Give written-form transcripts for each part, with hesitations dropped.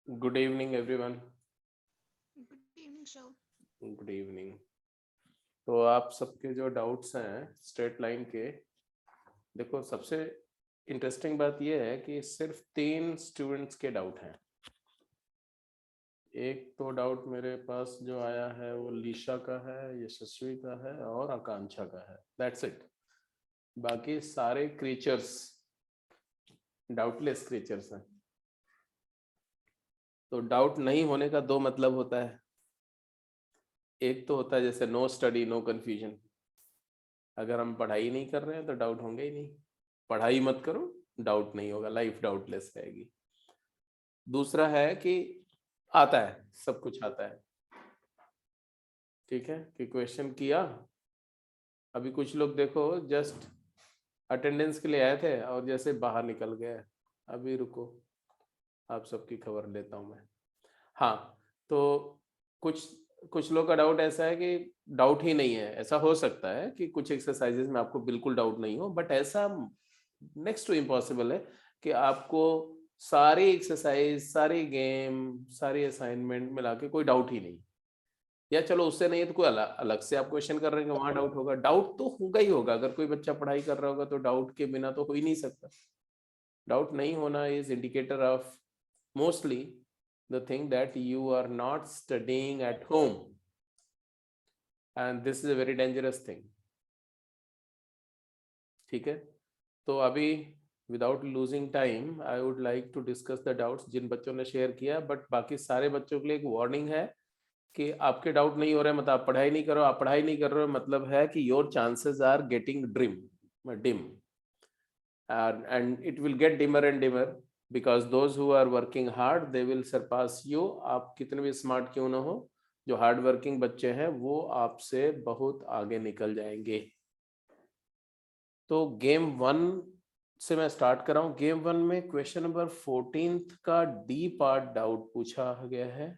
Good evening everyone. Good evening, sir. Good evening. तो आप सबके जो डाउट्स हैं स्ट्रेट लाइन के, देखो सबसे इंटरेस्टिंग बात यह है कि सिर्फ 3 स्टूडेंट्स के डाउट हैं। एक तो डाउट मेरे पास जो आया है वो लीशा का है, यशस्वी का है और आकांक्षा का है। That's it. बाकी सारे क्रीचर्स डाउटलेस क्रीचर्स हैं। तो डाउट नहीं होने का दो मतलब होता है। एक तो होता है जैसे नो स्टडी नो कन्फ्यूजन, अगर हम पढ़ाई नहीं कर रहे हैं तो डाउट होंगे ही नहीं। पढ़ाई मत करो, डाउट नहीं होगा, लाइफ डाउटलेस रहेगी। दूसरा है कि आता है, सब कुछ आता है, ठीक है, कि क्वेश्चन किया। अभी कुछ लोग देखो जस्ट अटेंडेंस के लिए आए थे और जैसे बाहर निकल गए। अभी रुको, आप सबकी खबर लेता हूँ मैं। हाँ, तो कुछ कुछ लोग का डाउट ऐसा है कि डाउट ही नहीं है। ऐसा हो सकता है कि कुछ एक्सरसाइजेज में आपको बिल्कुल डाउट नहीं हो, बट ऐसा नेक्स्ट टू इम्पॉसिबल है कि आपको सारी एक्सरसाइज, सारी गेम, सारी असाइनमेंट मिला के कोई डाउट ही नहीं। या चलो उससे नहीं है तो कोई अलग से आप क्वेश्चन कर रहे हैं, वहां डाउट होगा। डाउट तो होगा ही होगा, अगर कोई बच्चा पढ़ाई कर रहा होगा तो डाउट के बिना तो हो ही नहीं सकता। डाउट नहीं होना is indicator of mostly the thing that you are not studying at home, and this is a very dangerous thing। ठीक है, तो अभी without losing time I would like to discuss the doubts जिन बच्चों ने share किया। But बाकी सारे बच्चों के लिए एक वार्निंग है कि आपके डाउट नहीं हो रहे मतलब आप पढ़ाई नहीं करो। आप पढ़ाई नहीं कर रहे हो मतलब है कि your chances are getting dim, and it will get dimmer and dimmer because those who are working hard they will surpass you। आप कितने भी स्मार्ट क्यों ना हो, जो हार्ड वर्किंग बच्चे हैं वो आपसे बहुत आगे निकल जाएंगे। तो गेम 1 से मैं स्टार्ट कर रहा हूँ। गेम 1 में क्वेश्चन नंबर 14 का डी पार्ट डाउट पूछा गया है।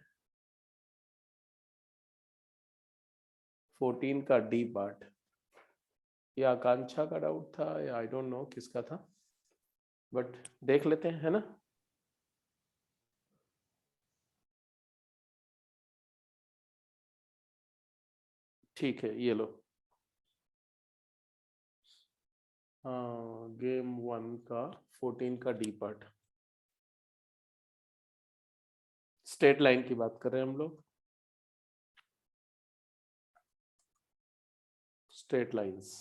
14 का डी पार्ट, ये आकांक्षा का डाउट था या आई डोंट नो किसका था, बट देख लेते हैं, है ना। ठीक है, ये लो। हाँ, गेम 1 का 14 का डी पार्ट, स्ट्रेट लाइन की बात कर रहे हैं हम लोग। Straight lines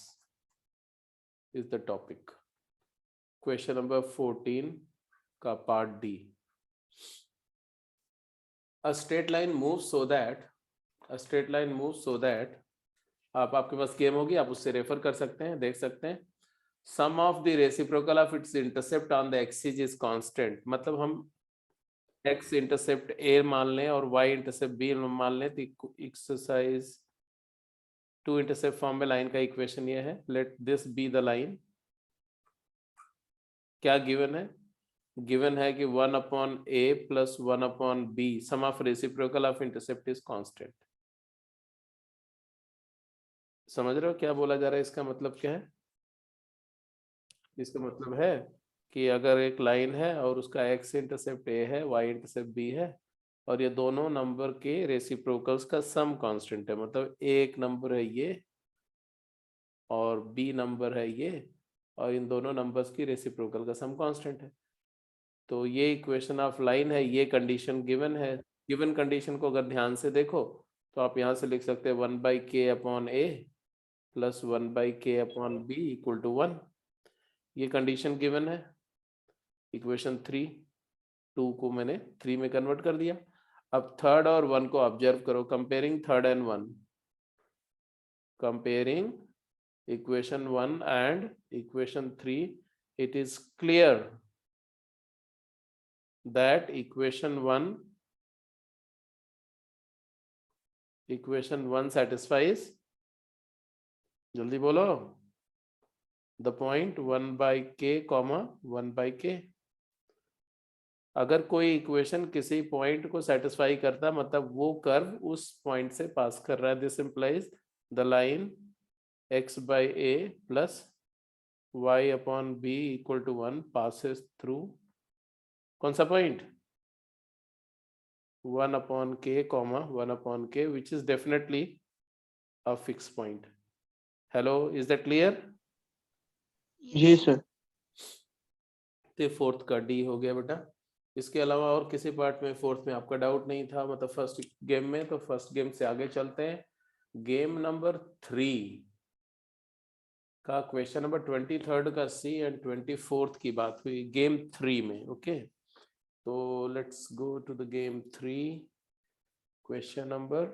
is the topic. Question number 14 का part D. A straight line move so that, a straight line move so that, आप आपके पास गेम होगी, आप उससे रेफर कर सकते हैं, देख सकते हैं। Sum of the reciprocal of its intercept on the axis is constant. मतलब हम x इंटरसेप्ट a मान लें और y इंटरसेप्ट b मान लें तो एक्सरसाइज 2 इंटरसेप्ट फॉर्म में लाइन का इक्वेशन ये है। Let this be the line. क्या गिवन है? गिवन है कि 1/a plus 1/b sum of reciprocal of intercept is constant. समझ रहे हो क्या बोला जा रहा है? इसका मतलब क्या है? इसका मतलब है कि अगर एक लाइन है और उसका x इंटरसेप्ट a है, y इंटरसेप्ट b है, और ये दोनों नंबर के रेसिप्रोकल्स का सम कांस्टेंट है, मतलब एक नंबर है ये और b नंबर है ये, और इन दोनों नंबर्स की रेसिप्रोकल का सम कांस्टेंट है, तो ये इक्वेशन ऑफ लाइन है। ये कंडीशन गिवन है। गिवन कंडीशन को अगर ध्यान से देखो तो आप यहाँ से लिख सकते हैं 1/k/a plus 1/k/b equal to 1। ये कंडीशन गिवन है। इक्वेशन 3, 2 को मैंने 3 में कन्वर्ट कर दिया। अब थर्ड और 1 को ऑब्जर्व करो। Comparing third and 1, comparing equation 1 and equation 3, it is clear that equation 1 satisfies, जल्दी बोलो, the point 1/k comma 1/k। अगर कोई इक्वेशन किसी पॉइंट को सेटिस्फाई करता मतलब वो कर्व उस पॉइंट से पास कर रहा है। This implies the line x/a plus y/b equal to 1 passes through कौन सा point? 1 upon k comma 1 upon k, which is definitely a fixed point. Hello, is that clear? जी Yes. सर। तो fourth का D हो गया बेटा। इसके अलावा और किसी पार्ट में फोर्थ में आपका डाउट नहीं था, मतलब फर्स्ट गेम में? तो फर्स्ट गेम से आगे चलते हैं। गेम नंबर 3 का क्वेश्चन नंबर 23 का सी एंड 24 की बात हुई गेम 3 में। ओके, तो let's go to the game 3, question number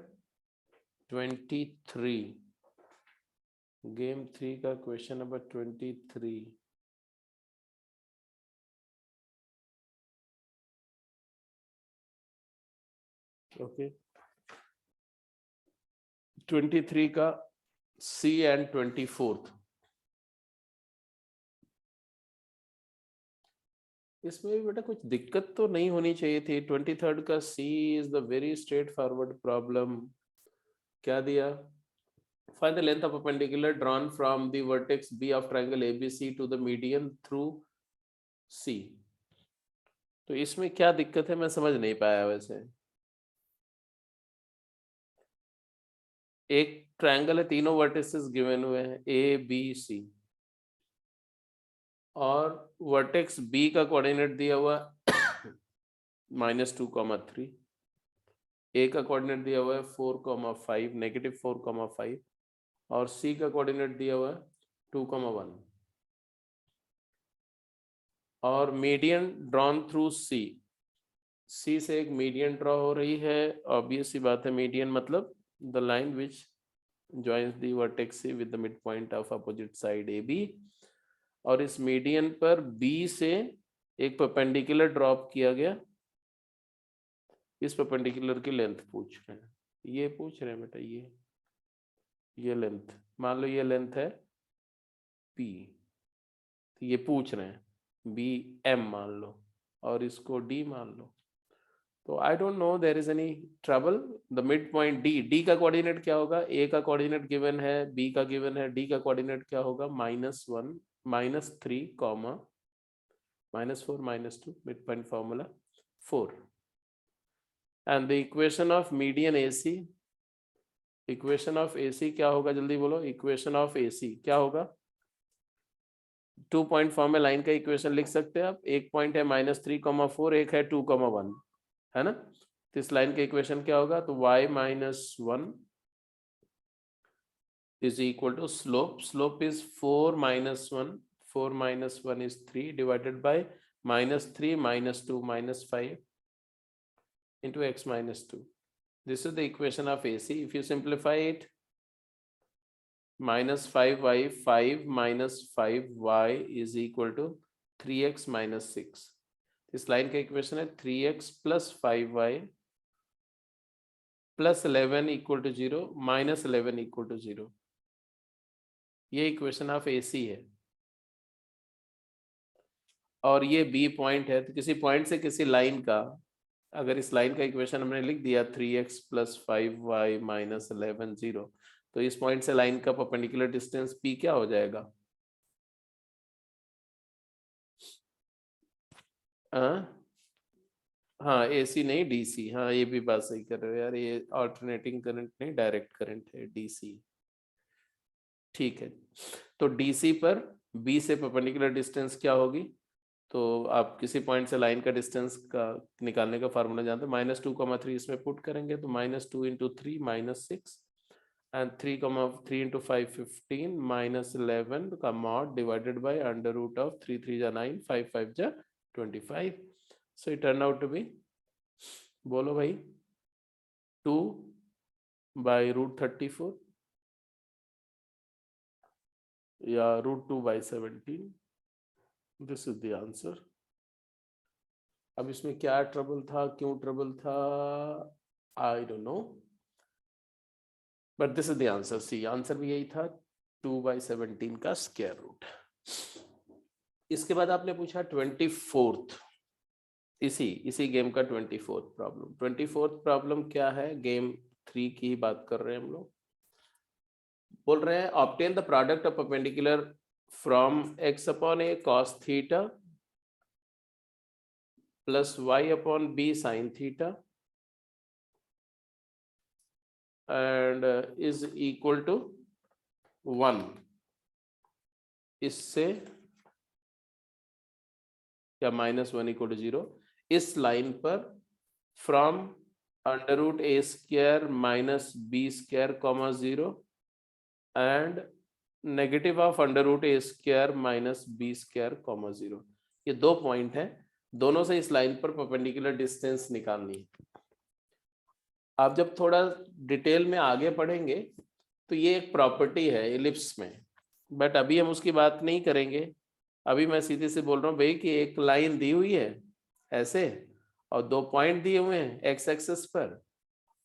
23, game 3 का क्वेश्चन नंबर 23। ओके, 23 का सी एंड 24। इसमें भी बेटा कुछ दिक्कत तो नहीं होनी चाहिए थी। 23 का C is the very straightforward problem. क्या दिया? Find the length of perpendicular drawn from the vertex B of triangle ABC to the median through C. तो इसमें क्या दिक्कत है मैं समझ नहीं पाया। वैसे एक ट्रायंगल है, तीनों वर्टिसेस गिवन हुए हैं ए बी सी, और वर्टेक्स बी का कोऑर्डिनेट दिया हुआ -2,3, ए का कोऑर्डिनेट दिया हुआ है 4,5 -4,5, और सी का कोऑर्डिनेट दिया हुआ है 2,1, और मीडियन ड्रॉन थ्रू सी। सी से एक मीडियन ड्रॉ हो रही है। ऑब्वियस सी बात है, मीडियन मतलब the line which joins the vertex C with the mid point of opposite side A B. और इस मीडियन पर बी से एक परपेंडिकुलर ड्रॉप किया गया। इस परपेंडिकुलर की लेंथ पूछ रहे हैं, ये पूछ रहे हैं बेटा, ये लेंथ मान लो, ये लेंथ है P, तो ये पूछ रहे हैं बी M मान लो, और इसको D मान लो। तो I don't know there is any trouble. The mid point D का कोऑर्डिनेट क्या होगा? A का कोऑर्डिनेट गिवन है, B का गिवन है, D का कोऑर्डिनेट क्या होगा? -1 -3 comma -4 -2, mid point formula 4। And the equation of median AC, equation of AC क्या होगा? जल्दी बोलो, इक्वेशन ऑफ AC क्या होगा? 2 पॉइंट फॉर्म में लाइन का इक्वेशन लिख सकते हैं आप। एक पॉइंट है -3,4, एक है 2,1, है ना? तो इस लाइन का इक्वेशन क्या होगा? तो y -1 is equal to slope is 4 -1, 4 -1 is 3 divided by -3 -2 -5 into x -2. This is the equation of AC. If you simplify it, -5y, 5 -5y is equal to 3x -6. इस लाइन का इक्वेशन है 3x + 5y + 11 = 0 -11 = 0। ये equation of AC है, और ये B point है। तो किसी पॉइंट से किसी लाइन का, अगर इस लाइन का इक्वेशन हमने लिख दिया 3x + 5y - 11 0, तो इस पॉइंट से लाइन का परपेंडिकुलर डिस्टेंस P क्या हो जाएगा? हाँ AC नहीं DC। हाँ, ये भी बात सही कर रहे हो यार, ये ऑल्टरनेटिंग करंट नहीं, डायरेक्ट करंट है DC। ठीक है, तो DC पर B से परपेंडिकुलर डिस्टेंस क्या होगी? तो आप किसी पॉइंट से लाइन का डिस्टेंस का निकालने का फार्मूला जानते हैं। -2,3 इसमें पुट करेंगे तो -2 × 3 -6, एंड 3 × 5 15 -11 का mod डिवाइडेड बाय √of 3 3 जा 9, 5 5 जा 25। So it turn out to be, बोलो भाई, 2/√34 या √2/17। This is the answer. अब इसमें क्या ट्रबल था, क्यों ट्रबल था, I don't know, but this is the answer. See answer भी यही था, 2/17 का स्क्वायर रूट। इसके बाद आपने पूछा 24th, इसी गेम का 24th प्रॉब्लम। 24th प्रॉब्लम क्या है? गेम 3 की ही बात कर रहे हैं हम लोग। बोल रहे हैं obtain the product of perpendicular from x/a cos theta + y/b sin theta and is equal to 1। इससे क्या -1 इक्वल टू 0 इस लाइन पर from under root A square minus B square comma 0 and negative of under root A square minus B square comma 0। ये 2 point है, दोनों से इस line पर परपेंडिकुलर डिस्टेंस निकालनी है। आप जब थोड़ा डिटेल में आगे पढ़ेंगे तो ये एक प्रॉपर्टी है एलिप्स में, बट अभी हम उसकी बात नहीं करेंगे। अभी मैं सीधे से बोल रहा हूँ भाई कि एक लाइन दी हुई है ऐसे और 2 पॉइंट दिए हुए हैं एक्स एक्सिस पर,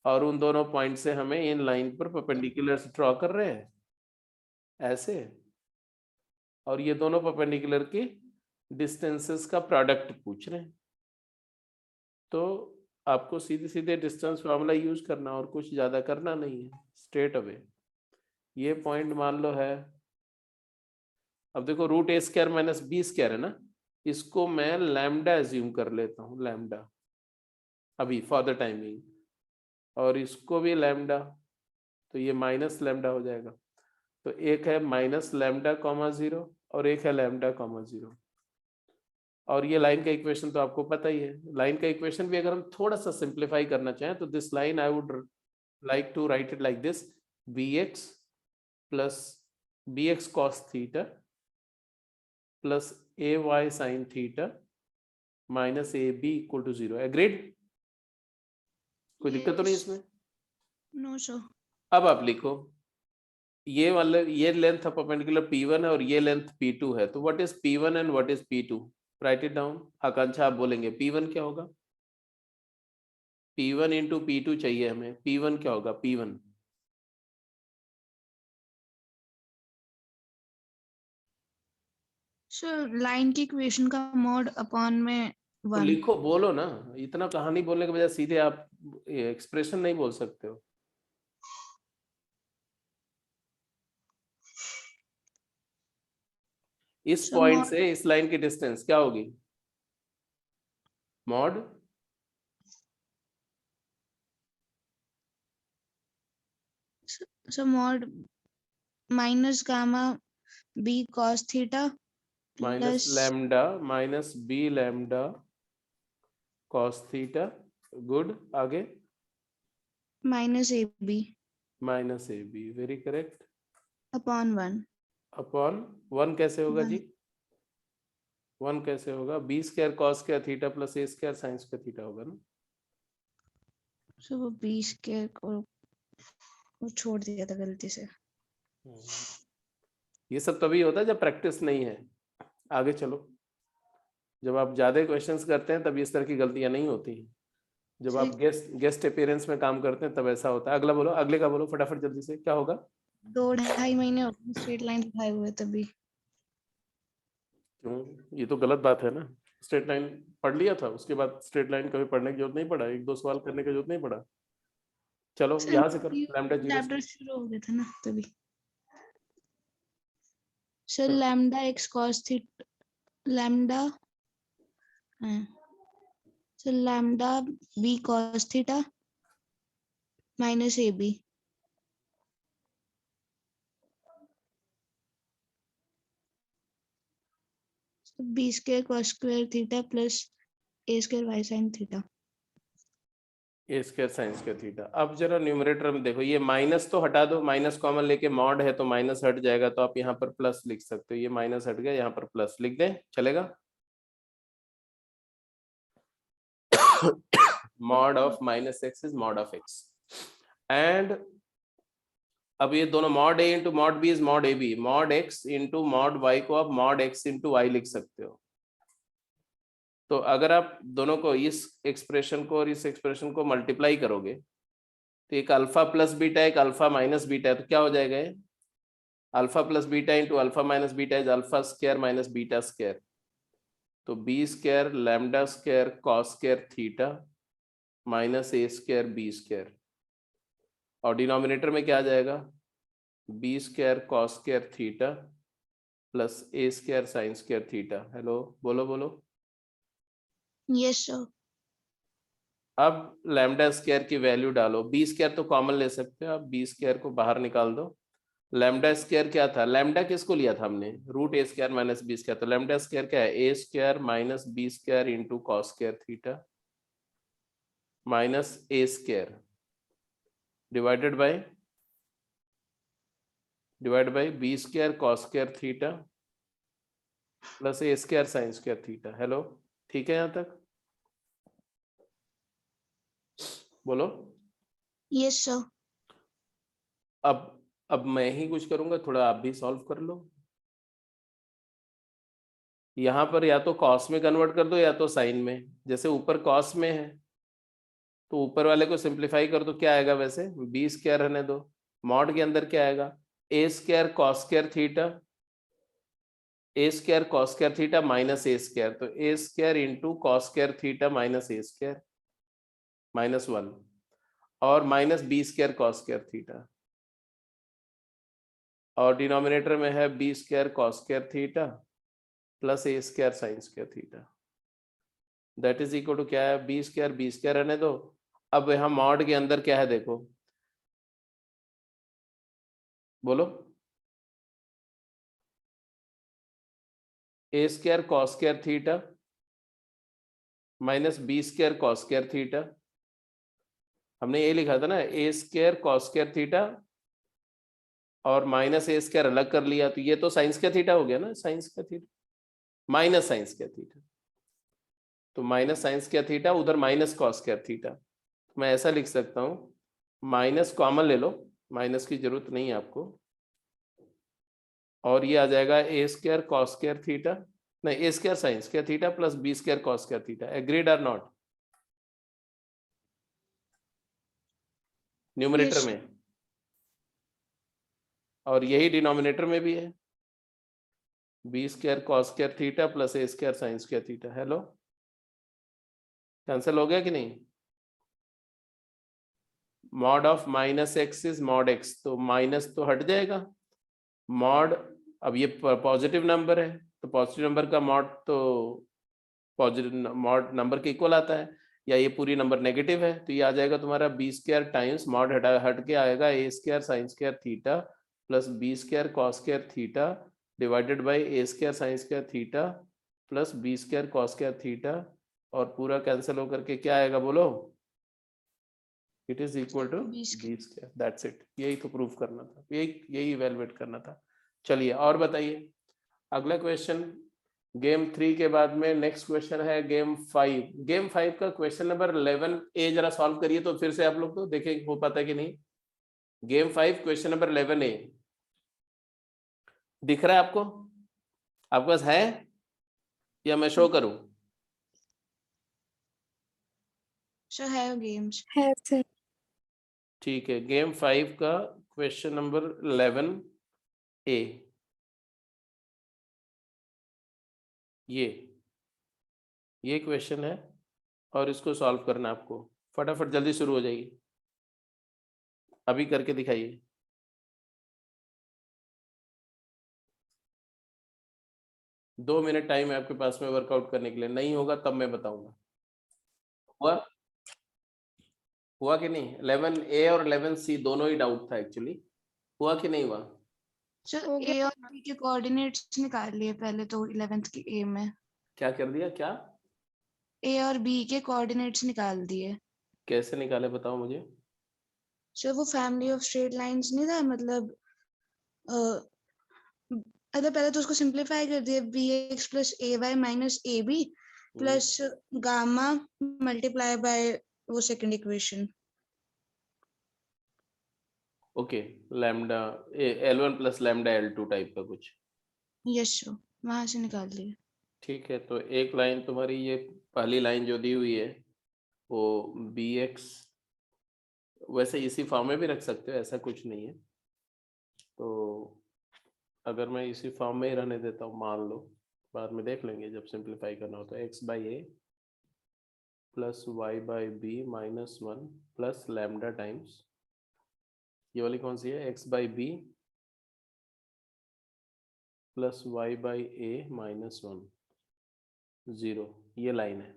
और उन दोनों पॉइंट से हमें इन लाइन पर परपेंडिकुलर ड्रॉ कर रहे हैं ऐसे, और ये दोनों परपेंडिकुलर की डिस्टेंसेस का प्रोडक्ट पूछ रहे हैं। तो आपको सीधे सीधे डिस्टेंस फार्मूला यूज करना और कुछ ज्यादा करना नहीं है, स्ट्रेट अवे। ये पॉइंट मान लो है, अब देखो रूट ए स्क्वायर माइनस बी स्क्वायर है ना, इसको मैं लैम्डा एज्यूम कर लेता हूँ, लैम्डा अभी फॉर द टाइमिंग, और इसको भी लैम्डा, तो ये माइनस लैम्डा हो जाएगा। तो एक है माइनस लैम्डा कॉमा 0 और एक है लैम्डा कॉमा 0। और ये लाइन का इक्वेशन तो आपको पता ही है। लाइन का इक्वेशन भी अगर हम थोड़ा सा सिंप्लीफाई करना चाहें तो this line I would like to write it like this, bx plus bx cos theta plus ay sin theta minus ab equal to 0। Agreed? कोई दिक्कत तो नहीं Yes. इसमें? No, sir. अब आप लिखो ये वाले, ये लेंथ ऑफ परपेंडिकुलर p1 है और ये लेंथ p2 है, तो what is p1 and what is p2? Right it down. Akanksha आप बोलेंगे p1 क्या होगा? p1 इंटू p2 चाहिए हमें, p1 क्या होगा? p1 Sir, line की इक्वेशन का मॉड अपॉन में तो 1. लिखो, बोलो ना, इतना कहानी बोलने के बजाय सीधे आप एक्सप्रेशन नहीं बोल सकते हो। इस So पॉइंट mod से इस लाइन की डिस्टेंस क्या होगी? Mod so mod minus gamma b cos theta minus plus lambda minus b lambda cos theta, good, आगे minus ab minus a b, very correct, upon 1. Upon 1 कैसे होगा 1. जी? 1 कैसे होगा? B square cos square theta plus a square sine square theta होगा ना। So वो b square को वो छोड़ दिया था गलती से. ये सब तभी होता है जब प्रैक्टिस नहीं है। आगे चलो, जब आप ज्यादा क्वेश्चंस करते हैं तब इस तरह की गलतियां नहीं होती हैं। जब आप गेस्ट अपीयरेंस में काम करते हैं तब ऐसा होता है। अगला बोलो, अगले का बोलो फटाफट जल्दी से, क्या होगा? 2-2.5 महीने हो गए स्ट्रेट लाइन दिखाए हुए तभी. क्यों? ये तो गलत बात है ना। स्ट्रेट लाइन पढ़ लिया था, उसके बाद स्ट्रेट लाइन कभी पढ़ने की जरूरत नहीं पड़ा, 1-2 सवाल करने की जरूरत नहीं पड़ा। चलो यहाँ से करो, लैम्डा 0 चैप्टर शुरू हो गया था ना तभी. So lambda x cos theta lambda so lambda b cos theta minus ab. So b square cos square theta plus a square y sin theta. A square sine square theta. अब जरा numerator में देखो, ये minus तो हटा दो, minus common लेके mod है तो माइनस हट जाएगा, तो आप यहाँ पर प्लस लिख सकते हो। ये माइनस हट गया, यहाँ पर प्लस लिख दें, चलेगा? Mod of minus x is mod of x. And अब ये दोनों mod A into mod B is mod A B, mod x into mod y को आप मॉड एक्स इंटू वाई लिख सकते हो। तो अगर आप दोनों को, इस एक्सप्रेशन को और इस एक्सप्रेशन को मल्टीप्लाई करोगे तो एक अल्फा प्लस बीटा एक अल्फा माइनस बीटा है, तो क्या हो जाएगा ये? Alpha plus beta into alpha minus beta is alpha square minus beta square. तो b square lambda square cos square theta minus a square b square, और denominator में क्या आ जाएगा? B square cos square theta plus a square sine square theta. Hello, बोलो बोलो। Yes sir. अब lambda square की वैल्यू डालो, बी स्क्वायर तो कॉमन ले सकते हो आप, बी स्क्वायर को बाहर निकाल दो। लैम्डा स्क्वायर क्या था, लैम्डा किसको लिया था हमने, रूट ए स्क्वायर माइनस बी स्क्वायर, तो लैम्डा स्क्वायर क्या है, a square minus B square into cos square theta minus a square divided by b square cos square theta plus a square sine square theta. Hello, ठीक है यहां तक? बोलो। Yes sir. अब मैं ही कुछ करूंगा, थोड़ा आप भी सॉल्व कर लो। यहां पर या तो कॉस में कन्वर्ट कर दो या तो साइन में। जैसे ऊपर कॉस में है तो ऊपर वाले को सिंप्लीफाई कर दो, क्या आएगा, वैसे बी स्क्वायर रहने दो, मॉड के अंदर क्या आएगा, a square cos square theta, a square cos square theta minus a square, तो a square into cos square theta minus a square -1 और minus B square cos square theta, और denominator में है b square cos square theta plus a square sine square theta, that is equal to क्या है, b square रहने दो। अब यहाँ मॉड के अंदर क्या है देखो, बोलो, a square cos square theta minus B square cos square theta, हमने ये लिखा था ना, a square cos square theta और माइनस ए स्क्वायर अलग कर लिया, तो ये तो साइन स्क्वायर थीटा हो गया ना, sign square theta minus sign square theta, तो माइनस साइन स्क्वायर थीटा उधर माइनस कॉस स्क्वायर थीटा, मैं ऐसा लिख सकता हूँ, माइनस कॉमन ले लो, माइनस की जरूरत नहीं है आपको, और ये आ जाएगा a square cos square theta, नहीं a square sine square theta plus b square cos square theta. Agreed और नॉट? Numerator Yes. में, और यही डिनोमिनेटर में भी है, b square cos square theta plus a square sine square theta. Hello, cancel हो गया कि नहीं? Mod of minus x is mod x, तो माइनस तो हट जाएगा, मॉड, अब ये पॉजिटिव नंबर है तो पॉजिटिव नंबर का मॉड तो पॉजिटिव मॉड नंबर के इक्वल आता है, या ये पूरी नंबर नेगेटिव है तो ये आ जाएगा तुम्हारा बी स्क्वायर टाइम्स मॉड हट के आएगा a square sine square theta plus b square cos square theta divided by a square sine square theta plus b square cos square theta, और पूरा कैंसिल होकर के क्या आएगा बोलो, it is equal to b square, that's it. यही तो proof करना था, यही इवेलुएट करना था। चलिए और बताइए अगला क्वेश्चन। गेम 3 के बाद में नेक्स्ट क्वेश्चन है गेम 5। गेम 5 का क्वेश्चन नंबर 11A जरा सॉल्व करिए तो फिर से आप लोग तो देखें हो पाता है कि नहीं। गेम 5 क्वेश्चन नंबर 11A दिख रहा है आपको, आपके पास है या मैं शो करूं? सर है गेम्स। है सर। ठीक है, गेम 5 का क्वेश्चन नंबर 11A, ये क्वेश्चन है और इसको सॉल्व करना है आपको, फटाफट जल्दी शुरू हो जाइए, अभी करके दिखाइए। दो मिनट टाइम है आपके पास में वर्कआउट करने के लिए, नहीं होगा तब मैं बताऊंगा। हुआ हुआ कि नहीं? 11A और 11C दोनों ही डाउट था एक्चुअली, हुआ कि नहीं हुआ? सर हो ए गया। और बी के कोऑर्डिनेट्स निकाल लिए पहले तो 11th के ए में। क्या कर दिया, क्या ए और बी के कोऑर्डिनेट्स निकाल दिए। कैसे निकाले बताओ मुझे। सर वो फैमिली ऑफ स्ट्रेट लाइंस नहीं था, मतलब पहले तो उसको सिंप्लीफाई कर दिया, b x plus a y minus a b plus gamma multiply by वो second equation. Okay, lambda L1 plus lambda L2 type का कुछ। यस सर, वहां से निकाल दिए। ठीक है, तो एक लाइन तुम्हारी ये पहली लाइन जो दी हुई है वो bx, वैसे इसी फॉर्म में भी रख सकते हो, ऐसा कुछ नहीं है, तो अगर मैं इसी फॉर्म में ही रहने देता हूँ मान लो, बाद में देख लेंगे जब सिंप्लीफाई करना हो, तो x by a plus y by b -1 plus lambda times, ये वाली कौन सी है, x by b plus y by a -1 0, ये लाइन है।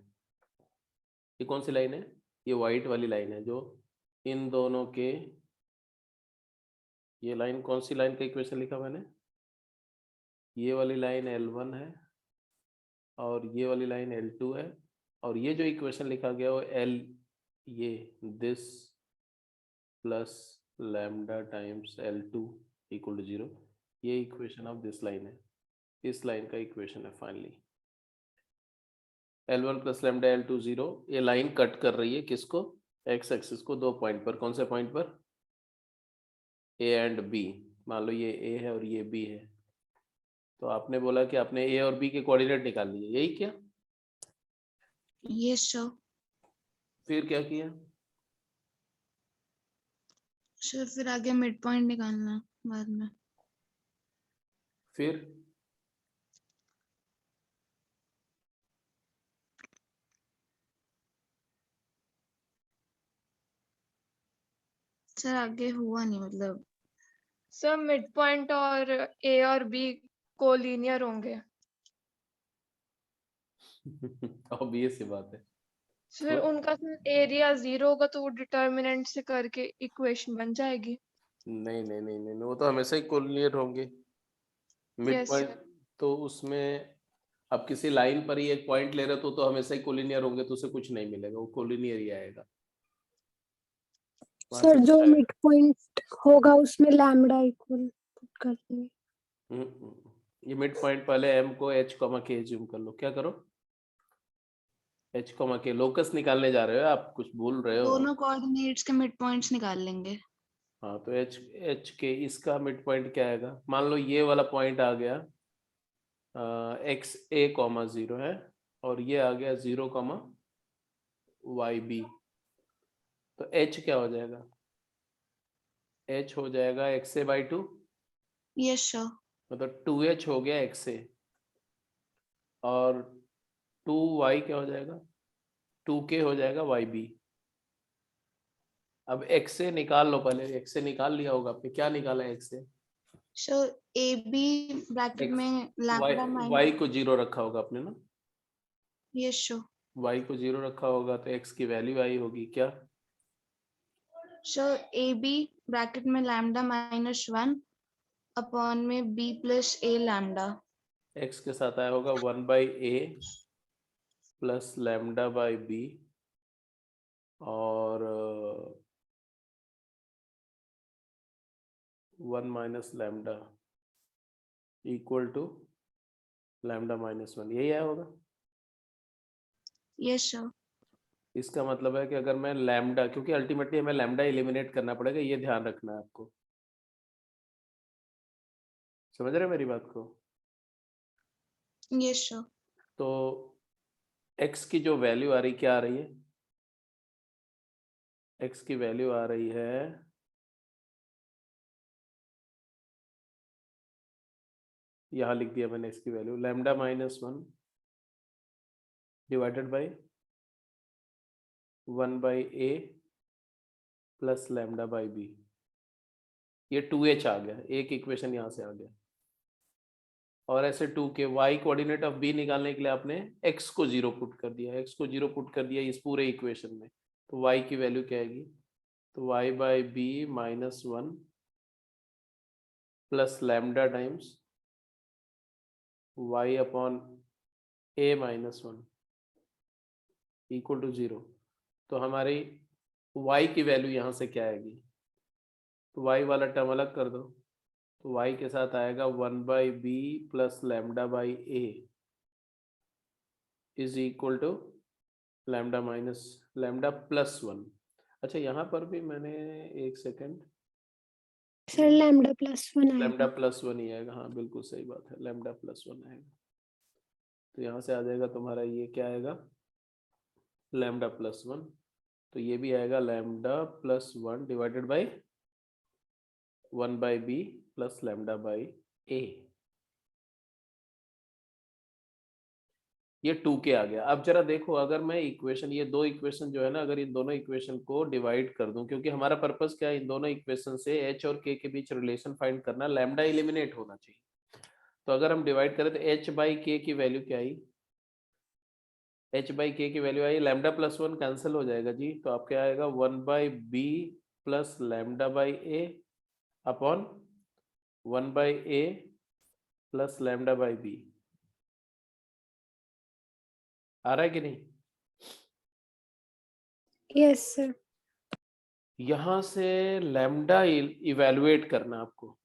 ये कौन सी लाइन है? ये वाइट वाली लाइन है जो इन दोनों के, ये लाइन कौन सी लाइन का इक्वेशन लिखा मैंने, ये वाली लाइन L1 है और ये वाली लाइन L2 है, और ये जो इक्वेशन लिखा गया वो L, ये this plus lambda times L2 equal to 0, ये इक्वेशन ऑफ दिस लाइन है, इस लाइन का इक्वेशन है finally. L1 plus lambda L2 0, ये लाइन कट कर रही है किसको, एक्स एक्सिस को, दो पॉइंट पर। कौन से पॉइंट पर, A एंड B। मान लो ये A है और ये B है, तो आपने बोला कि आपने A और B के कोऑर्डिनेट निकाल लिए, यही क्या? Yes sir. फिर क्या किया? सर फिर आगे मिड पॉइंट निकालना बाद में। फिर सर आगे हुआ नहीं, मतलब सर मिड पॉइंट और ए और बी कोलिनियर होंगे। ऑब्वियस सी बात है। फिर उनका एरिया 0 होगा तो वो डिटर्मिनेंट से करके इक्वेशन बन जाएगी। नहीं नहीं नहीं नहीं, वो तो हमेशा ही कोलिनियर होंगे। मिड Yes, पॉइंट तो उसमें अब किसी लाइन पर ही एक पॉइंट ले रहे तो हमेशा ही कोलिनियर होंगे, तो उसे कुछ नहीं मिलेगा, वो कोलिनियर ही आएगा। वहां सर से जो कुछ आएगा? मिड पॉइंट होगा उसमें लैम्डा इक्वल कर देंगे। ये मिड पॉइंट पहले m को h k ज्यूम कर लो, क्या करो, h k लोकस निकालने जा रहे हो आप, कुछ भूल रहे हो। दोनों कोऑर्डिनेट्स के मिड पॉइंट्स निकाल लेंगे। हाँ तो h के इसका मिड पॉइंट क्या आएगा, मान लो ये वाला पॉइंट आ गया xa,0 है, और ये आ गया 0,yb, तो h क्या हो जाएगा, h हो जाएगा xa/2, यस सर। मतलब 2h हो गया xa, और 2y क्या हो जाएगा, 2k हो जाएगा yb। अब xa निकाल लो, पहले xa निकाल लिया होगा आपने, क्या निकाला है xa? Sir A B bracket X, में y, लैम्डा y माइनस। को 0 रखा होगा आपने ना, यस सर। y को 0 रखा होगा तो x की वैल्यू आई होगी क्या, सर ए बी ब्रैकेट में लैम्डा -1 अपॉन में बी प्लस ए लैम्डा। x के साथ आया होगा 1/a plus lambda by B, और 1 minus lambda equal to lambda -1, यही आया होगा। Yes sir. इसका मतलब है कि अगर मैं लैम्डा, क्योंकि अल्टीमेटली हमें लैम्डा एलिमिनेट करना पड़ेगा, ये ध्यान रखना है आपको, समझ रहे हैं मेरी बात को। Yes sir. तो x की जो वैल्यू आ रही, क्या आ रही है, x की वैल्यू आ रही है यहां लिख दिया मैंने, x की value lambda -1 divided by 1/a plus lambda by B, ये 2h आ गया, एक इक्वेशन यहां से आ गया। और ऐसे 2 के y कोऑर्डिनेट ऑफ b निकालने के लिए आपने x को 0 पुट कर दिया, x को 0 पुट कर दिया इस पूरे इक्वेशन में, तो y की वैल्यू क्या आएगी, तो y/b -1 plus lambda times y upon a -1 equal to 0। तो हमारी y की वैल्यू यहाँ से क्या आएगी, तो y वाला टर्म अलग कर दो, तो y के साथ आएगा 1/b plus lambda by a is equal to lambda minus lambda +1। अच्छा यहाँ पर भी मैंने, एक सेकेंड, सर लैम्डा +1 लैम्डा आएगा। +1 ही आएगा, हाँ बिल्कुल सही बात है, लैम्डा +1 आएगा। तो यहाँ से आ जाएगा तुम्हारा, ये क्या आएगा, लैम्डा +1, तो ये भी आएगा lambda +1 divided by 1/b plus lambda by a, ये 2k आ गया। अब जरा देखो, अगर मैं इक्वेशन, ये दो इक्वेशन जो है ना, अगर इन दोनों इक्वेशन को डिवाइड कर दूं, क्योंकि हमारा पर्पस क्या है, इन दोनों इक्वेशन से h और k के बीच रिलेशन फाइंड करना, लैम्डा एलिमिनेट होना चाहिए। तो अगर हम डिवाइड करें तो h/k की वैल्यू क्या आई, h बाई के की वैल्यू आई, लैम्डा प्लस 1 कैंसिल हो जाएगा जी, तो आप क्या आएगा 1 by b plus lambda by a upon 1 by a plus lambda by b. आ रहा है कि नहीं? Yes sir. यहां से लैम्डा इवेलुएट करना आपको।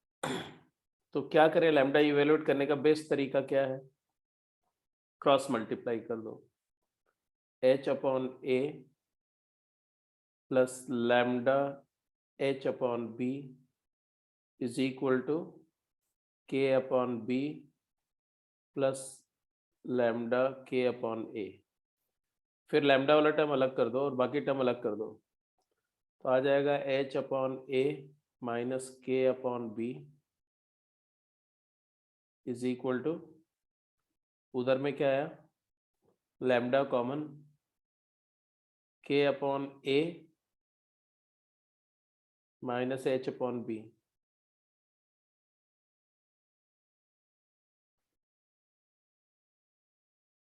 तो क्या करें, लैम्डा इवेलुएट करने का बेस्ट तरीका क्या है? क्रॉस मल्टीप्लाई कर दो, h upon a plus lambda h upon B is equal to k upon b plus lambda k upon a. फिर लैम्डा वाला टर्म अलग कर दो और बाकी टर्म अलग कर दो, तो आ जाएगा h upon A minus k upon B is equal to, उधर में क्या आया, lambda common, k upon A minus h upon B.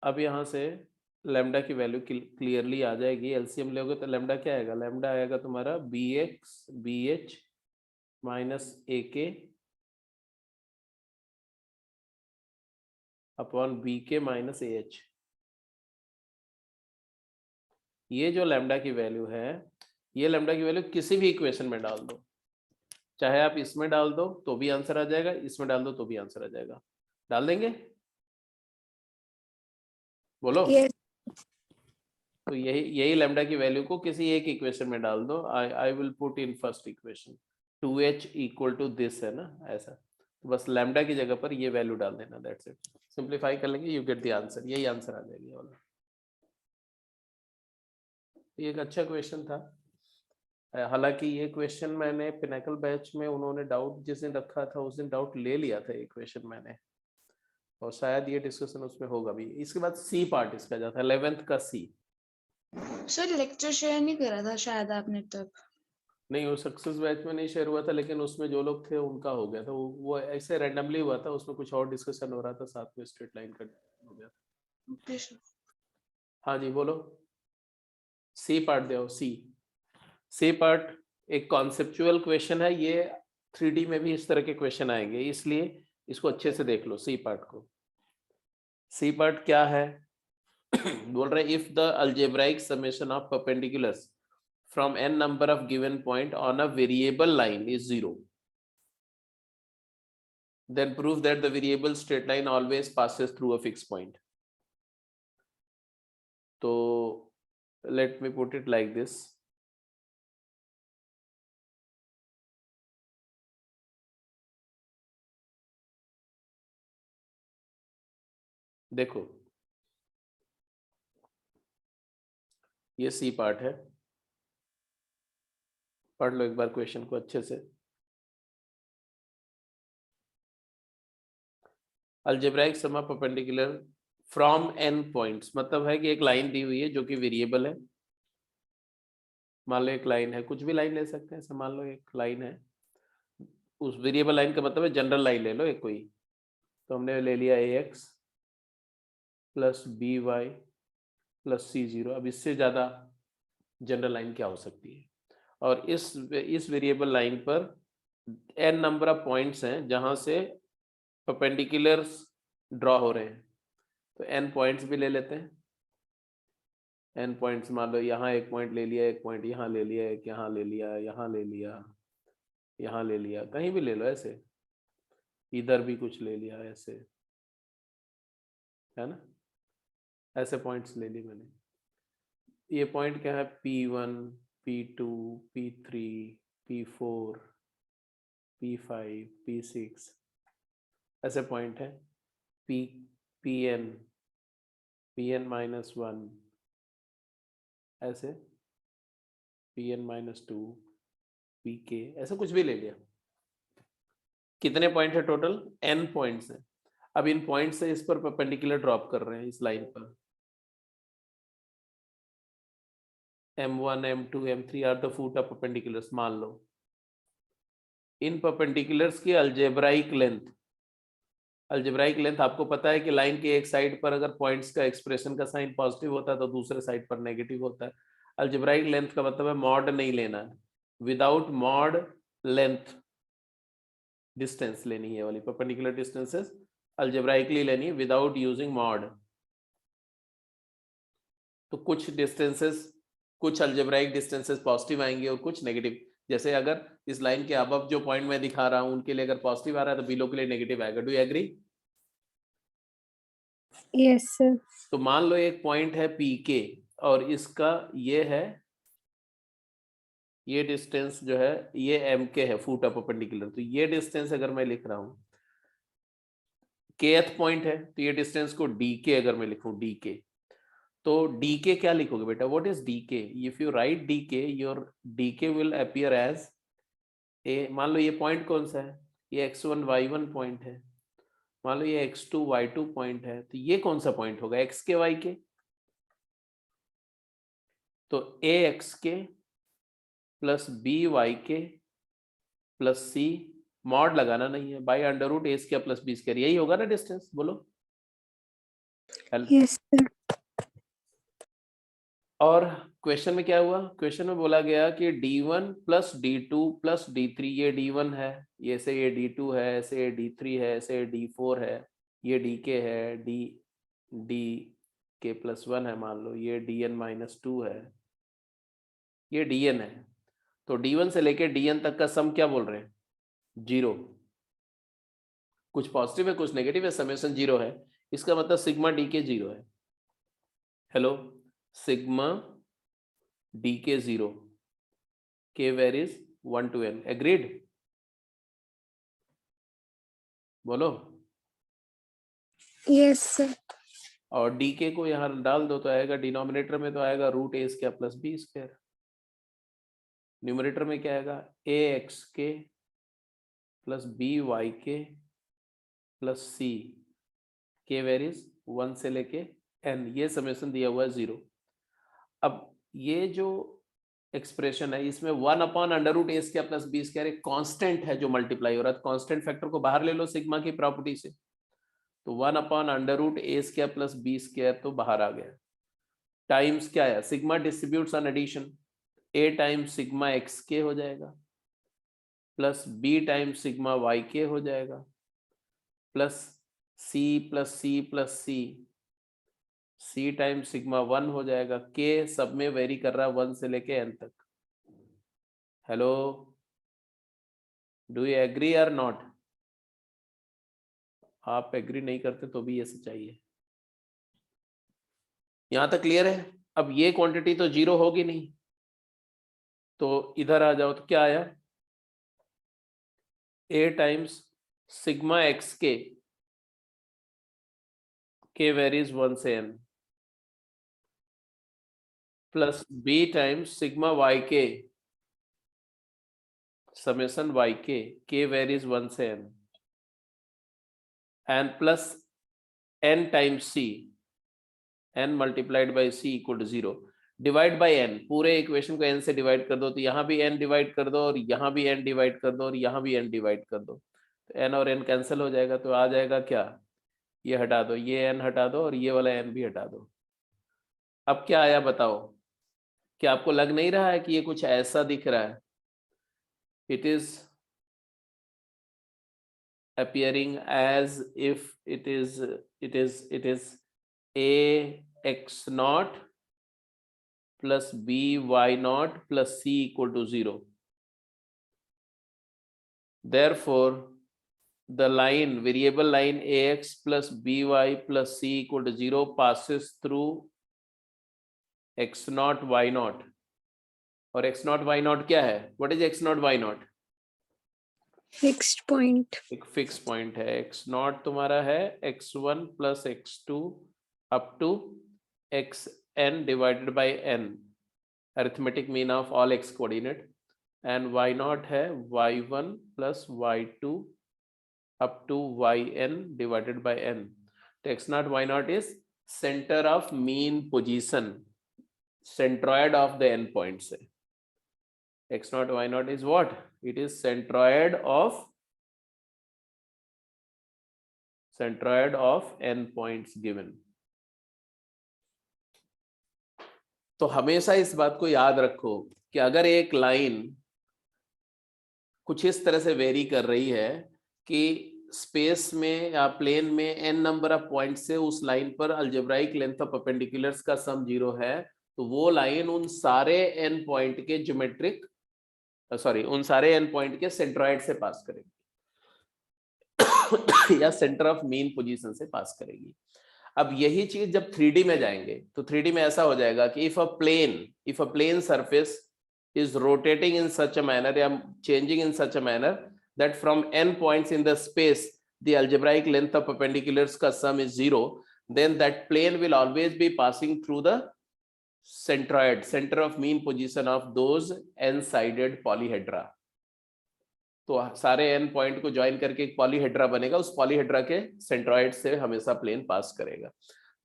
अब यहाँ से लैम्डा की वैल्यू क्लियरली आ जाएगी, एलसीएम लोगे तो लैम्डा क्या आएगा, लैम्डा आएगा तुम्हारा b x b h minus a k upon b k minus a h. ये जो लैम्डा की वैल्यू है, ये लैम्डा की वैल्यू किसी भी इक्वेशन में डाल दो, चाहे आप इसमें डाल दो तो भी आंसर आ जाएगा, इसमें डाल दो तो भी आंसर आ जाएगा। डाल देंगे? बोलो। यस। तो यही लैम्डा की वैल्यू को किसी एक इक्वेशन में डाल दो। I will put in first equation 2h equal to this है ना, ऐसा। तो बस लैम्डा की जगह पर ये वैल्यू डाल देना, दैट्स इट। सिंपलीफाई कर लेंगे, यू गेट द आंसर, यही आंसर आ जाएगी वाला। ये एक अच्छा क्वेश्चन था। हालांकि ये क्वेश्चन मैंने पिनाकल बैच में, उन्होंने डाउट जिस दिन रखा था उस दिन डाउट ले लिया था ये क्वेश्चन मैंने, और शायद ये डिस्कशन उसमें होगा भी। इसके बाद सी पार्ट इसका जाता है, 11th का सी। सर लेक्चर शेयर नहीं करा था शायद आपने तब। नहीं, वो सक्सेस बैच में नहीं शेयर हुआ था, लेकिन उसमें जो लोग थे उनका हो गया था। वो ऐसे रैंडमली हुआ था, उसमें कुछ और डिस्कशन हो रहा था, साथ में स्ट्रेट लाइन का हो गया था। Okay sir. हाँ जी बोलो। सी पार्ट दो, सी पार्ट एक कॉन्सेप्चुअल क्वेश्चन है। ये 3D में भी इस तरह के क्वेश्चन आएंगे, इसलिए इसको अच्छे से देख लो सी पार्ट को। सी पार्ट क्या है? बोल रहे if the algebraic summation of perpendiculars from n number of given point on a variable line is 0, then prove that the variable straight line always passes through a fixed point. So let me put it like this. देखो ये C part है, पढ़ लो एक बार question को अच्छे से। Algebraic sum of perpendicular from n points, मतलब है कि एक लाइन दी हुई है जो कि वेरिएबल है। मान लो एक लाइन है, कुछ भी लाइन ले सकते हैं, ऐसे मान लो एक लाइन है, उस वेरिएबल लाइन का मतलब है जनरल लाइन ले लो एक कोई। तो हमने ले लिया ax plus B y plus c0। अब इससे ज़्यादा जनरल लाइन क्या हो सकती है? और इस वेरिएबल लाइन पर n नंबर ऑफ पॉइंट्स हैं जहां से परपेंडिकुलर्स ड्रॉ हो रहे हैं, तो n पॉइंट्स भी ले लेते हैं। n पॉइंट्स मान लो यहाँ एक पॉइंट ले लिया, एक पॉइंट यहाँ ले लिया, एक यहाँ ले लिया, यहाँ ले लिया, यहाँ ले लिया, कहीं भी ले लो, ऐसे इधर भी कुछ ले लिया, ऐसे है ना, ऐसे पॉइंट्स ले ली मैंने। ये पॉइंट क्या है? P1 P2 P3 P4 P5 P6 ऐसे पॉइंट है। Pn माइनस 1 ऐसे, Pn माइनस 2 Pk ऐसे कुछ भी ले लिया। कितने पॉइंट है टोटल? n पॉइंट्स हैं। अब इन पॉइंट से इस पर परपेंडिकुलर ड्रॉप कर रहे हैं इस लाइन पर। M1 M2 M3 are the foot of perpendiculars. मान लो इन परपेंडिकुलर्स की अलजेब्राइक लेंथ अलजेब्राइक लेंथ आपको पता है कि लाइन के एक साइड पर अगर पॉइंट्स का एक्सप्रेशन का साइन पॉजिटिव होता है तो दूसरे साइड पर नेगेटिव होता है। अलजेब्राइक लेंथ का मतलब है मॉड नहीं लेना है, विदाउट मॉड लेंथ डिस्टेंस लेनी है वाली परपेंडिकुलर डिस्टेंसेस अलजेब्राइकली लेनी है विदाउट यूजिंग मॉड। तो कुछ डिस्टेंसेस, कुछ अलजेब्राइक डिस्टेंसेस पॉजिटिव आएंगे और कुछ नेगेटिव। जैसे अगर इस लाइन के अबव जो पॉइंट मैं दिखा रहा हूं उनके लिए अगर पॉजिटिव आ रहा है तो बिलो के लिए नेगेटिव आएगा। Do you agree? Yes sir. तो मान लो एक पॉइंट है पी के और इसका ये है, ये डिस्टेंस जो है ये एम के है, फुट ऑफ परपेंडिकुलर। तो ये डिस्टेंस अगर मैं लिख रहा हूं केथ पॉइंट है तो ये डिस्टेंस को डी के अगर मैं लिखूं डी के, तो डी के क्या लिखोगे बेटा? व्हाट इज डी के? इफ यू राइट डी के, योर डी के विल अपीयर एज ए। मान लो ये पॉइंट कौन सा है? ये x1 y1 पॉइंट है। मान लो ये x2 y2 पॉइंट है, तो ये कौन सा पॉइंट होगा? x के y के। तो a x के प्लस b y के प्लस c, मॉड लगाना नहीं है, by under root a square plus b square, यही होगा ना डिस्टेंस? बोलो। Yes sir. और क्वेश्चन में क्या हुआ? क्वेश्चन में बोला गया कि d1 plus d2 plus d3, ये d1 है, ये से ये d2 है, ऐसे ये d3 है, ऐसे ये d4 है, ये dk है, dk प्लस 1 है, मान लो ये dn माइनस 2 है, ये dn है। तो d1 से लेके dn तक का सम क्या बोल रहे हैं? 0। कुछ पॉजिटिव है कुछ नेगेटिव है, समेशन 0 है। इसका मतलब सिग्मा dk 0 है। Hello, sigma dk 0, k varies 1 to n, agreed? बोलो। Yes sir. और dk को यहाँ डाल दो तो आएगा डिनोमिनेटर में, तो आएगा root a square plus b square. Numerator में क्या आएगा? a x k plus b y k plus c, k varies 1 से लेके n, ये समेशन दिया हुआ है 0। अब ये जो एक्सप्रेशन है इसमें 1 अपॉन अंडर रूट ए स्क्वायर प्लस बी स्क्वायर एक कांस्टेंट है जो मल्टीप्लाई हो रहा है। कांस्टेंट फैक्टर को बाहर ले लो सिग्मा की प्रॉपर्टी से, तो 1 अपॉन अंडर रूट ए स्क्वायर प्लस बी स्क्वायर तो बाहर आ गया। टाइम्स क्या है? Sigma distributes on addition, a times sigma x के हो जाएगा plus b times sigma y के हो जाएगा plus c plus c plus c, c times sigma 1 हो जाएगा। के सब में वेरी कर रहा है 1 से लेके n तक। हेलो, डू यू एग्री और नॉट? आप एग्री नहीं करते तो भी ये सच्चाई है। यहां तक क्लियर है? अब ये क्वांटिटी तो 0 होगी नहीं, तो इधर आ जाओ, तो क्या आया? a टाइम्स सिग्मा एक्स के वेरीज 1 से n plus b times sigma y के समेशन वाई के वेरीज 1 से n and plus n times c, n multiplied by c equal to 0, divide by n। पूरे इक्वेशन को n से divide कर दो, तो यहाँ भी n डिवाइड कर दो और यहाँ भी n डिवाइड कर दो और यहाँ भी n डिवाइड कर दो, तो n और n कैंसिल हो जाएगा। तो आ जाएगा क्या? ये हटा दो, ये n हटा दो और ये वाला n भी हटा दो। अब क्या आया बताओ? क्या आपको लग नहीं रहा है कि ये कुछ ऐसा दिख रहा है? It is appearing as if it is a x naught plus b y naught plus c equal to 0. Therefore, the line, variable line ax plus by plus c equal to 0 passes through x naught y naught. और x naught y naught क्या है? What is x naught y naught? Fixed point. एक fix point है। x naught तुम्हारा है x1 plus x2 up to xn divided by n, arithmetic mean of all x coordinate, and y naught है y1 plus y2 up to yn divided by n। तो x naught y naught is centre of mean position, centroid of the n points है। x naught y naught is what? It is centroid of centroid of n points given. तो हमेशा इस बात को याद रखो कि अगर एक लाइन कुछ इस तरह से वेरी कर रही है कि स्पेस में या प्लेन में n नंबर ऑफ पॉइंट से उस लाइन पर अलजेब्राइक लेंथ ऑफ परपेंडिकुलर्स का सम 0 है, तो वो लाइन उन सारे n पॉइंट के ज्योमेट्रिक उन सारे n पॉइंट के सेंट्रॉइड से पास करेगी या सेंटर ऑफ मीन पोजीशन से पास करेगी। अब यही चीज जब 3D में जाएंगे तो 3D में ऐसा हो जाएगा कि if a plane surface is rotating in such a manner या changing in such a manner that from n points in the space the algebraic length of perpendiculars का sum is 0, then that plane will always be passing through the centroid, center of mean position of those n-sided polyhedra। तो सारे n point को join करके एक polyhedra बनेगा, उस polyhedra के centroid से हमेशा प्लेन पास करेगा।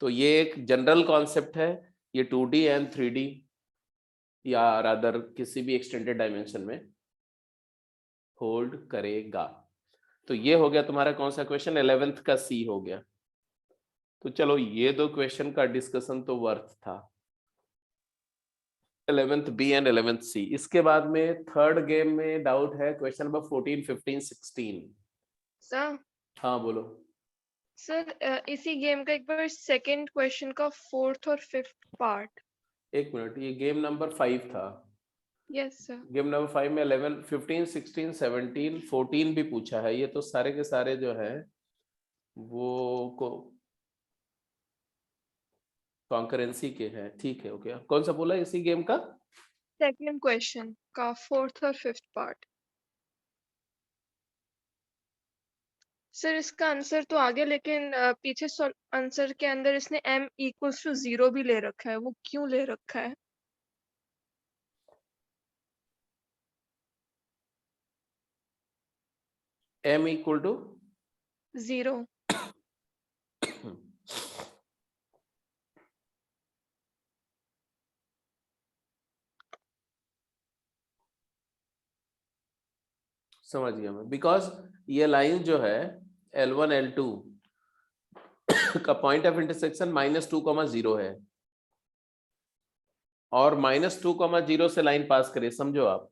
तो ये एक जनरल कॉन्सेप्ट है, ये 2D एंड 3D या रादर किसी भी एक्सटेंडेड डायमेंशन में होल्ड करेगा। तो ये हो गया तुम्हारा कौन सा क्वेश्चन, 11th का सी हो गया। तो चलो ये दो क्वेश्चन का डिस्कशन तो वर्थ था, 11th बी एंड 11th सी। इसके बाद में थर्ड गेम में डाउट है क्वेश्चन नंबर 14, 15, 16। सर हाँ बोलो। सर इसी गेम का एक बार सेकंड क्वेश्चन का 4th और 5th पार्ट। एक मिनट, ये गेम नंबर 5 था। Yes sir. गेम नंबर 5 में 11, 15, 16, 17, 14 भी पूछा है। ये तो सारे के सारे जो है वो कॉन्करेंसी के हैं। ठीक है, ओके। कौन सा बोला इसी गेम का? सेकंड क्वेश्चन का 4th और 5th पार्ट। सर इसका आंसर तो आ गया, लेकिन पीछे आंसर के अंदर इसने m इक्वल्स टू 0 भी ले रखा है, वो क्यों ले रखा है? m equal to 0। समझ गया मैं। बिकॉज ये लाइन जो है L1 L2 का पॉइंट ऑफ इंटरसेक्शन -2,0 है और -2,0 से लाइन पास करे। समझो आप,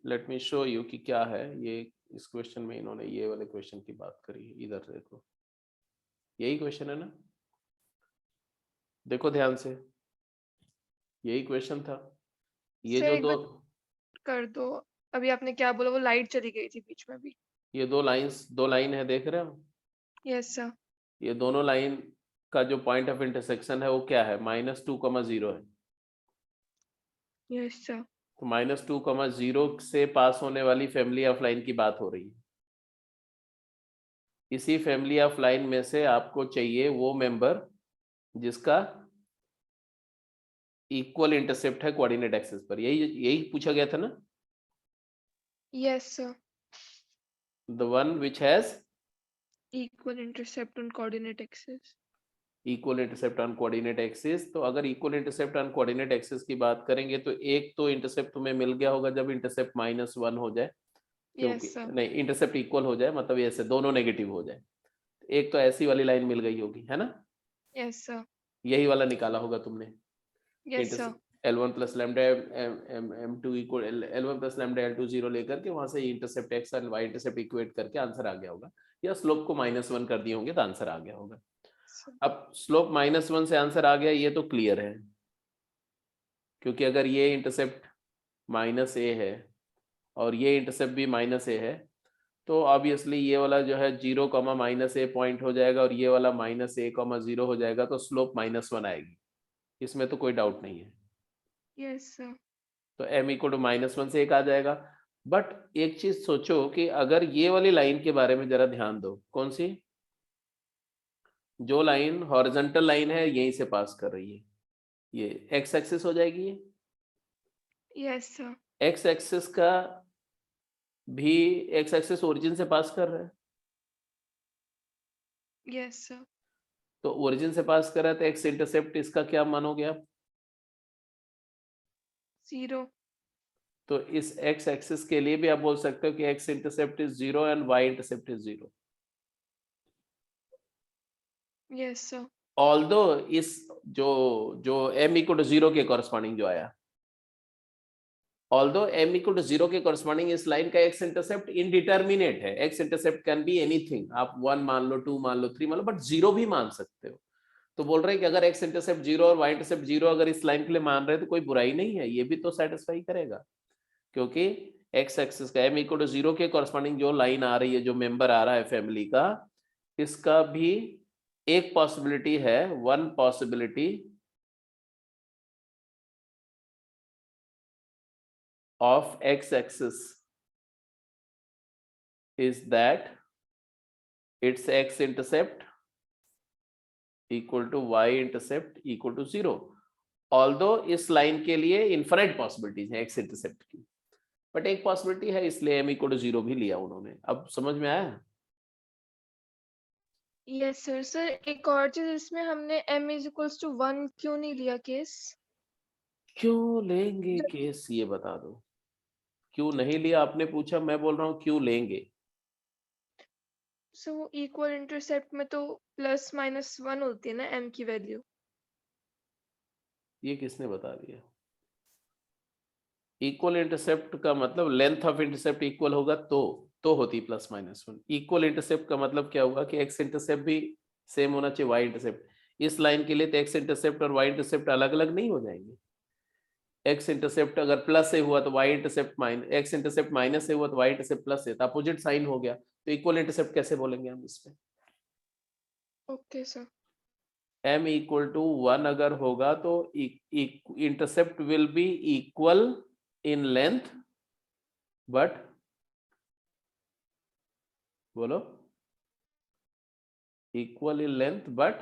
लेट मी शो यू कि क्या है ये। इस क्वेश्चन में इन्होंने ये वाले क्वेश्चन की बात करी है। इधर देखो, यही क्वेश्चन है ना, देखो ध्यान से, यही क्वेश्चन था। ये सर जो एक बार कर दो, अभी आपने क्या बोला, वो लाइट चली गई थी बीच में भी। ये दो लाइन है, देख रहे हो? Yes sir. ये दोनों लाइन का जो पॉइंट ऑफ इंटरसेक्शन है वो क्या है, -2,0 है। Yes sir. तो -2,0 से पास होने वाली फैमिली ऑफ लाइन की बात हो रही है। इसी फैमिली ऑफ लाइन में से आपको चाहिए वो मेंबर जिसका इक्वल इंटरसेप्ट है कोऑर्डिनेट एक्सिस पर। यही पूछा गया था ना? Yes sir. The one which has equal intercept on coordinate axis. Equal intercept on coordinate axis. तो अगर equal intercept on coordinate axis की बात करेंगे तो एक तो इंटरसेप्ट तुम्हें मिल गया होगा जब इंटरसेप्ट -1 हो जाए, क्योंकि यस सर। नहीं, इंटरसेप्ट इक्वल हो जाए, मतलब ऐसे दोनों नेगेटिव हो जाए। एक तो ऐसी वाली लाइन मिल गई होगी, है ना? Yes sir. यही वाला निकाला होगा तुमने। Yes sir. L1 plus lambda M2 equal L1 plus lambda L2 0 लेकर के वहां से इंटरसेप्ट x और y इंटरसेप्ट इक्वेट करके आंसर आ गया होगा, या स्लोप को -1 कर दिए होंगे तो आंसर आ गया होगा। अब स्लोप -1 से आंसर आ गया, ये तो क्लियर है, क्योंकि अगर ये इंटरसेप्ट -a है और ये इंटरसेप्ट भी -a है तो ऑब्वियसली ये वाला जो है 0, -a पॉइंट हो जाएगा और ये वाला -a, 0 हो जाएगा, तो स्लोप -1 आएगी। इसमें तो कोई डाउट नहीं है। Yes sir. तो m इक्वल टू -1 से 1 आ जाएगा। बट एक चीज सोचो कि अगर ये वाली लाइन के बारे में जरा ध्यान दो, कौन सी? जो लाइन हॉरिजॉन्टल लाइन है यहीं से पास कर रही है, ये x एक्सिस हो जाएगी। ये यस सर। x एक्सिस का भी x एक्सिस ओरिजिन से पास कर रहा है, यस सर। तो ओरिजिन से पास कर रहा है तो x इंटरसेप्ट इसका क्या मानोगे आप? 0। तो इस x एक्सिस के लिए भी आप बोल सकते हो कि x intercept is 0 and y intercept is 0। Yes sir. Although इस जो जो m इक्वल टू 0 के कॉरस्पॉन्डिंग जो आया, ऑल्दो m इक्वल टू 0 के कॉरस्पॉन्डिंग इस लाइन का x इंटरसेप्ट इनडिटर्मिनेट है। x intercept can be anything, आप 1 मान लो, 2 मान लो, 3 मान लो, बट 0 भी मान सकते हो। तो बोल रहे हैं कि अगर x इंटरसेप्ट 0 और y इंटरसेप्ट 0 अगर इस लाइन के लिए मान रहे हैं तो कोई बुराई नहीं है, ये भी तो सेटिस्फाई करेगा, क्योंकि x एक्सिस का m इक्वल टू 0 के कॉरस्पॉन्डिंग जो लाइन आ रही है, जो मेंबर आ रहा है फैमिली का, इसका भी एक पॉसिबिलिटी है, one possibility of x axis is that its x intercept equal to y intercept equal to 0, although इस लाइन के लिए इन्फिनिट पॉसिबिलिटीज है x इंटरसेप्ट की, बट एक पॉसिबिलिटी है, इसलिए m इक्वल टू 0 भी लिया उन्होंने। अब समझ में आया? Yes sir. सर एक और चीज, इसमें हमने m इज इक्वल्स टू 1 क्यों नहीं लिया केस? क्यों लेंगे केस, ये बता दो। क्यों नहीं लिया आपने पूछा, मैं बोल रहा हूँ क्यों लेंगे। सो वो इक्वल इंटरसेप्ट में तो प्लस माइनस 1 होती है ना m की वैल्यू। ये किसने बता दिया? इक्वल इंटरसेप्ट का मतलब लेंथ ऑफ इंटरसेप्ट इक्वल होगा तो होती प्लस माइनस 1। इक्वल इंटरसेप्ट का मतलब क्या हुआ कि एक्स इंटरसेप्ट भी सेम होना चाहिए वाई इंटरसेप्ट। इस लाइन के लिए तो एक्स इंटरसेप्ट और वाई इंटरसेप्ट अलग अलग नहीं हो जाएंगे। एक्स इंटरसेप्ट अगर प्लस से हुआ तो y intercept minus, x intercept minus से हुआ तो वाई इंटरसेप्ट प्लस से, तो अपोजिट साइन हो गया, तो इक्वल इंटरसेप्ट कैसे बोलेंगे हम इस पे? Okay sir. m equal to 1 अगर होगा तो intercept will be equal in length, but बोलो, equal in length but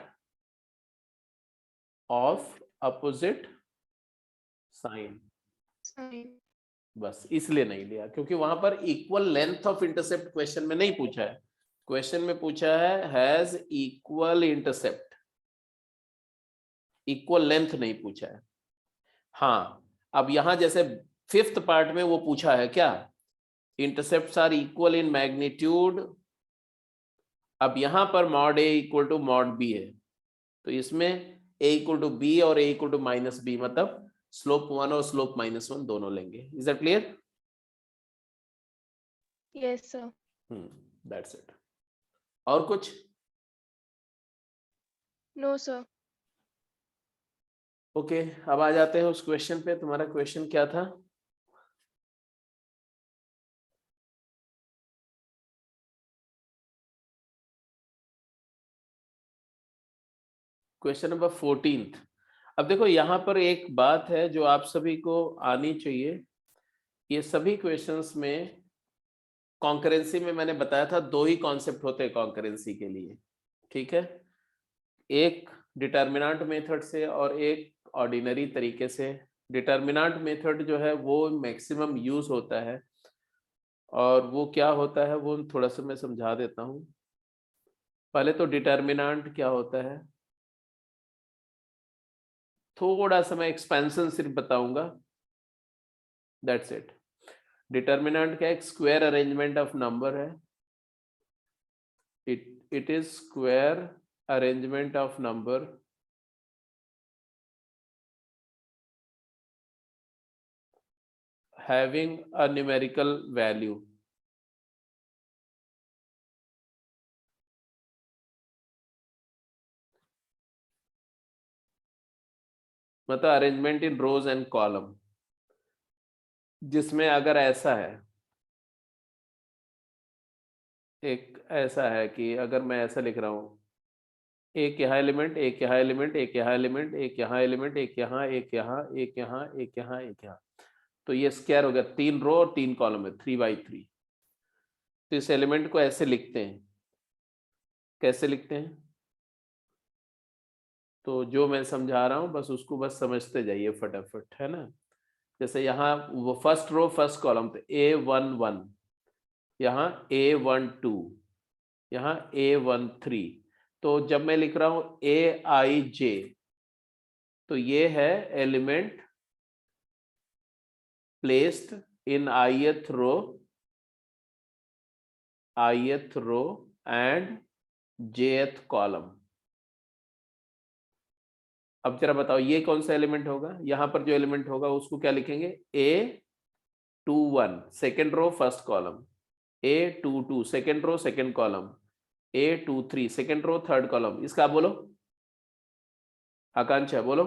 of opposite sign. Sign. बस इसलिए नहीं लिया क्योंकि वहां पर equal length of intercept question में नहीं पूछा है। क्वेश्चन में पूछा है has equal intercept, equal length नहीं पूछा है। हाँ, अब यहां जैसे फिफ्थ पार्ट में वो पूछा है क्या, intercepts are equal in magnitude. अब यहां पर mod A equal to mod B है, तो इसमें ए इक्वल टू बी और A equal to minus B, मतलब स्लोप 1 और स्लोप -1 दोनों लेंगे। Is that clear? Yes sir. That's it. और कुछ? No sir. ओके, अब आ जाते हैं उस क्वेश्चन पे। तुम्हारा क्वेश्चन क्या था? Question number 14। अब देखो यहाँ पर एक बात है जो आप सभी को आनी चाहिए। ये सभी क्वेश्चंस में कॉन्करेंसी में मैंने बताया था दो ही कॉन्सेप्ट होते हैं कॉन्करेंसी के लिए, ठीक है? एक डिटर्मिनेंट मेथड से और एक ऑर्डिनरी तरीके से। डिटर्मिनेंट मेथड जो है वो मैक्सिमम यूज होता है, और वो क्या होता है वो थोड़ा सा मैं समझा देता हूँ। पहले तो डिटर्मिनेंट क्या होता है, थोड़ा सा मैं एक्सपेंशन सिर्फ बताऊंगा, दैट्स इट। डिटर्मिनेंट क्या, एक स्क्वायर अरेंजमेंट ऑफ नंबर है। It is square arrangement of number having a numerical value। मतलब arrangement in rows and column, जिसमें अगर ऐसा है, एक ऐसा है कि अगर मैं ऐसा लिख रहा हूं, एक यहाँ एलिमेंट, एक यहाँ एलिमेंट, एक यहाँ एलिमेंट, एक यहाँ एलिमेंट, एक यहाँ, एक यहाँ, एक यहाँ, एक यहाँ, एक यहाँ, तो ये स्क्वायर हो गया, 3 रो और 3 कॉलम है, 3x3। तो इस एलिमेंट को ऐसे लिखते हैं, कैसे लिखते हैं? तो जो मैं समझा रहा हूं बस उसको बस समझते जाइए फटाफट, है ना? जैसे यहाँ वो फर्स्ट रो फर्स्ट कॉलम, तो A11, यहाँ A12, यहाँ A13। तो जब मैं लिख रहा हूं AIJ, तो ये है element placed in ith row and jth column. अब जरा बताओ ये कौन सा एलिमेंट होगा, यहाँ पर जो एलिमेंट होगा उसको क्या लिखेंगे, A21 second row first column, A22 second row second column, A23 second row third column. इसका बोलो आकांक्षा, बोलो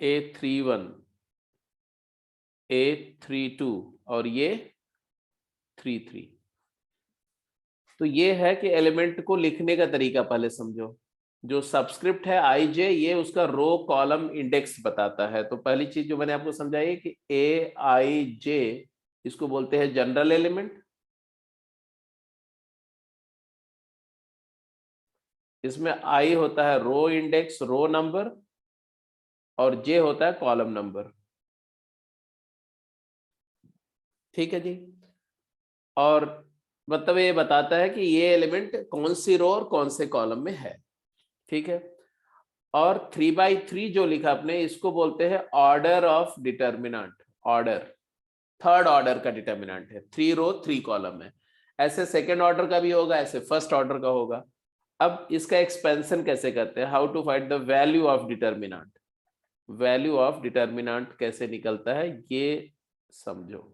A31 A32 और ये 33। तो ये है कि एलिमेंट को लिखने का तरीका पहले समझो। जो सबस्क्रिप्ट है IJ ये उसका रो कॉलम इंडेक्स बताता है। तो पहली चीज जो मैंने आपको समझाई कि AIJ इसको बोलते हैं जनरल एलिमेंट, इसमें I होता है रो इंडेक्स रो नंबर और J होता है कॉलम नंबर। ठीक है जी। और मतलब ये बताता है कि ये एलिमेंट कौन सी रो और कौन से कॉलम में है। ठीक है। और 3x3 जो लिखा आपने इसको बोलते हैं order of determinant. Order third order का डिटर्मिनेंट है, 3 रो 3 कॉलम है। ऐसे सेकेंड ऑर्डर का भी होगा, ऐसे फर्स्ट ऑर्डर का होगा। अब इसका एक्सपेंशन कैसे करते हैं, how to find the value of determinant. Value of determinant कैसे निकलता है ये समझो।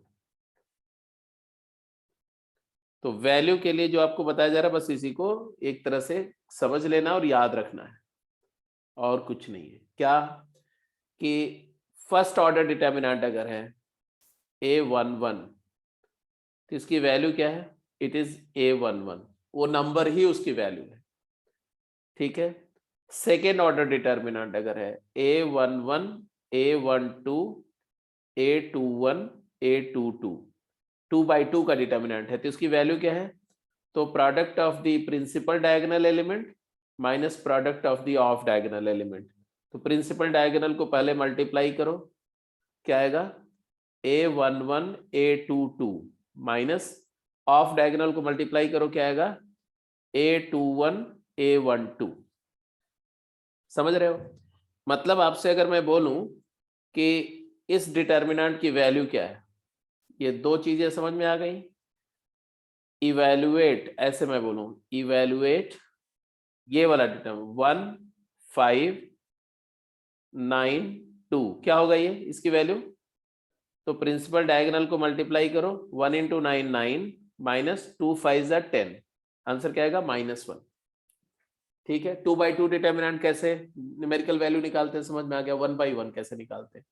तो वैल्यू के लिए जो आपको बताया जा रहा है बस इसी को एक तरह से समझ लेना और याद रखना है, और कुछ नहीं है। क्या कि फर्स्ट ऑर्डर डिटर्मिनेंट अगर है A11 तो इसकी वैल्यू क्या है, इट इज A11, वो नंबर ही उसकी वैल्यू है। ठीक है। सेकेंड ऑर्डर डिटर्मिनेंट अगर है A11 A12 A21 A22, 2x2 का डिटर्मिनेंट है तो इसकी वैल्यू क्या है, तो product of the principal diagonal element minus product of the off diagonal element. तो प्रिंसिपल डायगोनल को पहले मल्टीप्लाई करो, क्या आएगा A11 A22 minus off diagonal को मल्टीप्लाई करो, क्या आएगा A21 A12। समझ रहे हो। मतलब आपसे अगर मैं बोलूं कि इस डिटर्मिनेंट की वैल्यू क्या है, ये दो चीजें समझ में आ गई। इवैल्यूएट, ऐसे मैं बोलूं इवैल्यूएट ये वाला डिटर्मिनेंट 1 5 9 2, क्या होगा ये इसकी वैल्यू, तो प्रिंसिपल डायगोनल को मल्टीप्लाई करो 1 × 9 9 माइनस 2 5 10, आंसर क्या आएगा -1। ठीक है। 2x2 डिटर्मिनेंट कैसे न्यूमेरिकल वैल्यू निकालते हैं समझ में आ गया, 1/1 कैसे निकालते हैं।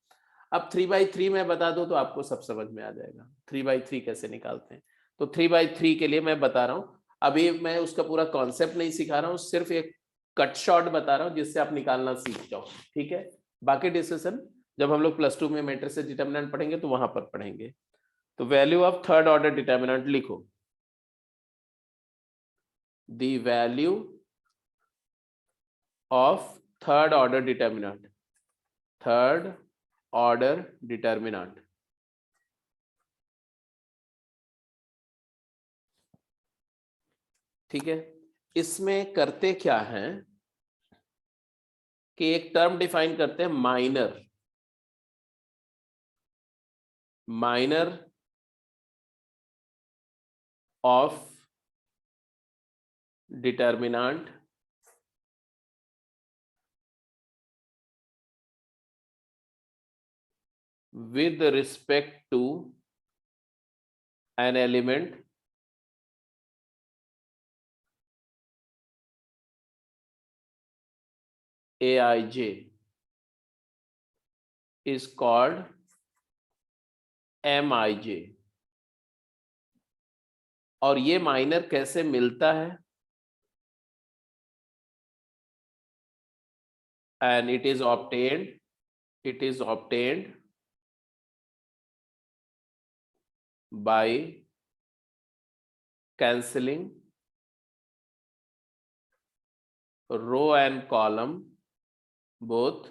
अब 3x3 में बता दो तो आपको सब समझ में आ जाएगा 3x3 कैसे निकालते हैं। तो 3x3 के लिए मैं बता रहा हूं, अभी मैं उसका पूरा कॉन्सेप्ट नहीं सिखा रहा हूं, सिर्फ एक कट शॉट बता रहा हूं जिससे आप निकालना सीख जाओ। ठीक है। बाकी डिस्कशन जब हम लोग +2 में मैट्रिक्स डिटर्मिनेंट पढ़ेंगे तो वहां पर पढ़ेंगे। तो value of third order determinant लिखो, the value of third order determinant, third order determinant. ठीक है। इसमें करते क्या हैं कि एक टर्म डिफाइन करते हैं minor, minor of determinant with respect to an element Aij is called Mij। और ये माइनर कैसे मिलता है, and it is obtained by cancelling row and column both,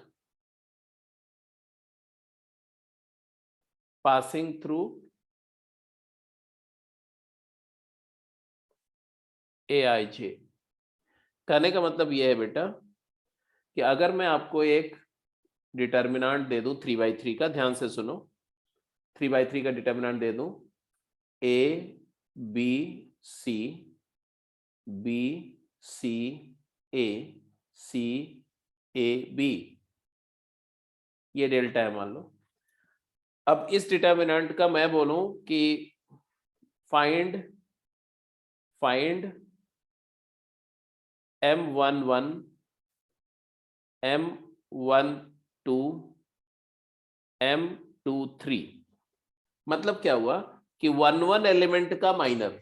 passing through Aij। कहने का मतलब यह है बेटा कि अगर मैं आपको एक डिटर्मिनेंट दे दूं 3x3 का, ध्यान से सुनो, 3x3 का डिटर्मिनेंट दे दूं A B C B C A C A B, ये डेल्टा है मान लो। अब इस डिटर्मिनेंट का मैं बोलूं कि फाइंड M11 M12 M23, मतलब क्या हुआ कि 1 एलिमेंट का माइनर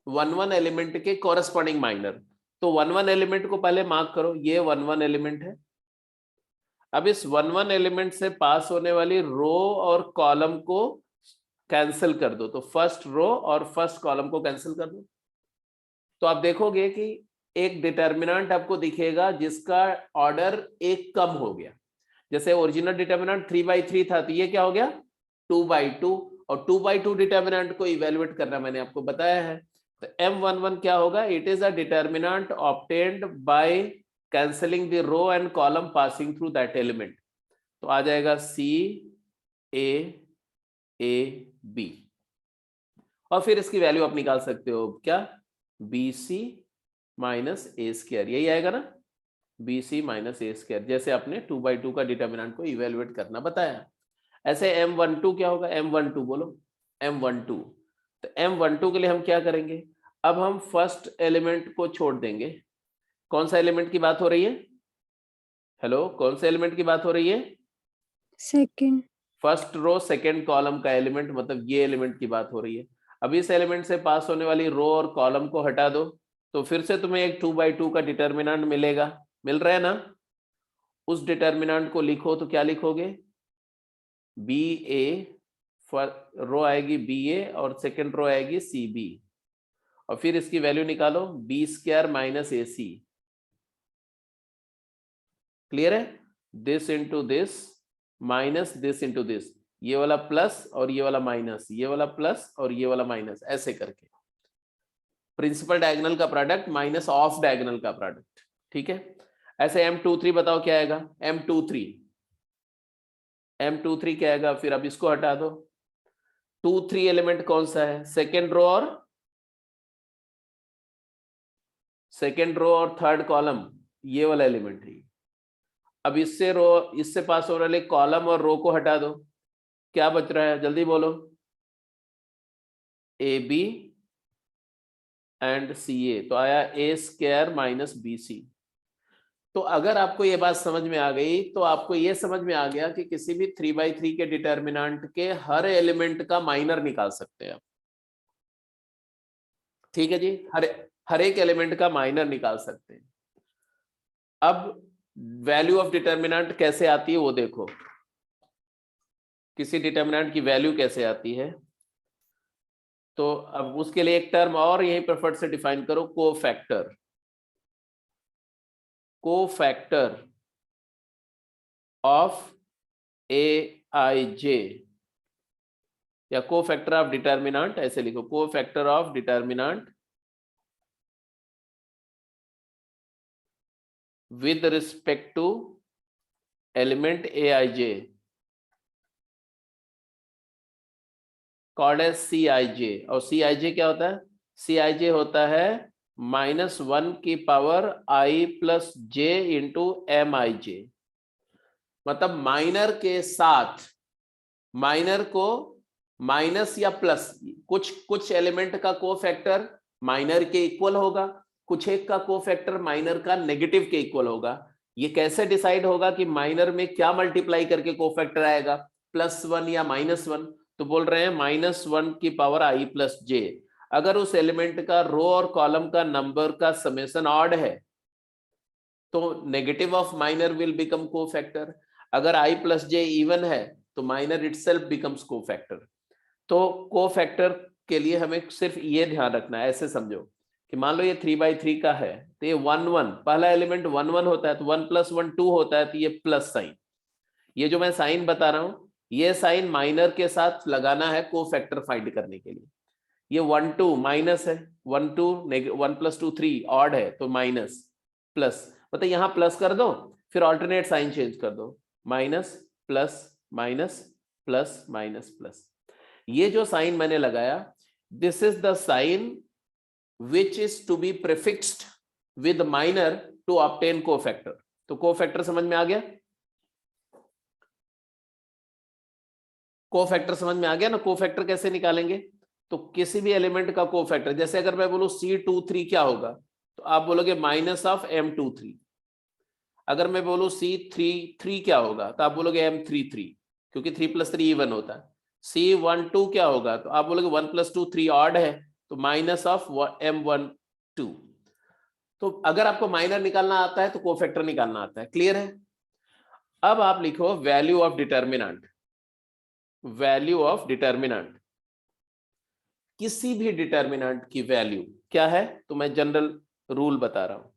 1 एलिमेंट के कॉरेस्पॉन्डिंग माइनर। तो 1 एलिमेंट को पहले मार्क करो, ये 1 एलिमेंट है। अब इस 1 एलिमेंट से पास होने वाली रो और कॉलम को कैंसिल कर दो, तो फर्स्ट रो और फर्स्ट कॉलम को कैंसिल कर दो। तो आप देखोगे कि एक डिटर्मिनेंट आपको दिखेगा जिसका ऑर्डर एक कम हो गया। जैसे ओरिजिनल डिटर्मिनेंट 3/3 था, तो ये क्या हो गया 2/2, और 2/2 डिटर्मिनेंट को इवेलुएट करना मैंने आपको बताया है। तो M11 क्या होगा, it is a determinant obtained by cancelling the row and column passing through that element. तो आ जाएगा CAAB, और फिर इसकी वैल्यू आप निकाल सकते हो क्या, BC माइनस A², यही आएगा ना, BC माइनस A², जैसे आपने 2/2 का डिटर्मिनेंट को इवेलुएट करना बताया। ऐसे M12 क्या होगा, M12 बोलो, M12। तो M12 के लिए हम क्या करेंगे, अब हम फर्स्ट एलिमेंट को छोड़ देंगे। कौन सा एलिमेंट की बात हो रही है, हेलो, कौन से एलिमेंट की बात हो रही है, second. First row second column का एलिमेंट, मतलब ये एलिमेंट की बात हो रही है। अब इस एलिमेंट से पास होने वाली रो और कॉलम को हटा दो, तो फिर से तुम्हें एक 2/2 का डिटर्मिनेंट मिलेगा, मिल रहा है ना। उस डिटर्मिनेंट को लिखो तो क्या लिखोगे, BA, रो आएगी BA और सेकंड रो आएगी CB, और फिर इसकी वैल्यू निकालो B² माइनस AC। क्लियर है, this into this minus this into this, ये वाला प्लस और ये वाला माइनस, ये वाला प्लस और ये वाला माइनस, ऐसे करके प्रिंसिपल डायगोनल का प्रोडक्ट माइनस ऑफ डायगोनल का प्रोडक्ट। ठीक है, ऐसे M23 बताओ क्या आएगा, M23 क्या आएगा, फिर अब इसको हटा दो। 2-3 एलिमेंट कौन सा है, सेकेंड रो और थर्ड कॉलम, ये वाला एलिमेंट है। अब इससे पास होने वाले कॉलम और रो को हटा दो, क्या बच रहा है, जल्दी बोलो, AB एंड CA, तो आया A² माइनस BC। तो अगर आपको ये बात समझ में आ गई, तो आपको ये समझ में आ गया कि किसी भी 3/3 के डिटर्मिनेंट के हर एलिमेंट का माइनर निकाल सकते हैं आप। ठीक है जी, हर एक एलिमेंट का माइनर निकाल सकते हैं। अब वैल्यू ऑफ डिटर्मिनेंट कैसे आती है वो देखो, किसी डिटर्मिनेंट की वैल्यू कैसे आती है। तो अब उसके लिए एक टर्म और यही प्रेफर्ड से डिफाइन करो, कोफैक्टर ऑफ AIJ, या कोफैक्टर ऑफ डिटर्मिनेंट, ऐसे लिखो, cofactor of determinant with respect to element Aij called as Cij। और Cij क्या होता है, Cij होता है -1 की power I plus j into Mij। मतलब माइनर के साथ, माइनर को माइनस या प्लस, कुछ एलिमेंट का कोफैक्टर माइनर के इक्वल होगा, कुछ एक का कोफैक्टर माइनर का नेगेटिव के इक्वल होगा। ये कैसे डिसाइड होगा कि माइनर में क्या मल्टीप्लाई करके कोफैक्टर आएगा, +1 या -1, तो बोल रहे हैं -1 की पावर I प्लस j। अगर उस एलिमेंट का रो और कॉलम का नंबर का समेशन ऑड है तो negative of minor will become cofactor. अगर I प्लस j इवन है तो माइनर इटसेल्फ बिकम्स कोफैक्टर। तो कोफैक्टर के लिए हमें सिर्फ ये ध्यान रखना है, ऐसे समझो कि मान लो ये 3/3 का है, तो ये 1-1, पहला एलिमेंट 1-1 होता है, तो 1 + 1 2 होता है, तो ये प्लस साइन, ये जो मैं साइन बता रहा हूं, ये साइन माइनर के साथ लगाना है कोफैक्टर फाइंड करने के लिए। ये 1-2 माइनस है, 1-2 1 + 2 3 ऑड है, तो माइनस प्लस, मतलब यहां प्लस कर दो, फिर ऑल्टरनेट साइन चेंज कर दो, minus plus minus plus minus plus. ये जो साइन मैंने लगाया, this is the sign which is to be prefixed with minor to obtain cofactor. तो कोफैक्टर समझ में आ गया, कोफैक्टर समझ में आ गया ना। कोफैक्टर कैसे निकालेंगे, तो किसी भी एलिमेंट का कोफैक्टर, जैसे अगर मैं बोलूं C23 क्या होगा, तो आप बोलोगे माइनस ऑफ M23। अगर मैं बोलूं C33 क्या होगा, तो आप बोलोगे M33, क्योंकि 3 + 3 इवन होता है। C12 क्या होगा, तो आप बोलोगे 1 + 2 3 ऑड है, तो माइनस ऑफ M12। तो अगर आपको माइनर निकालना आता है तो कोफैक्टर निकालना आता है। क्लियर है। अब आप लिखो value of determinant. Value of determinant, किसी भी डिटर्मिनेंट की वैल्यू क्या है, तो मैं जनरल रूल बता रहा हूं।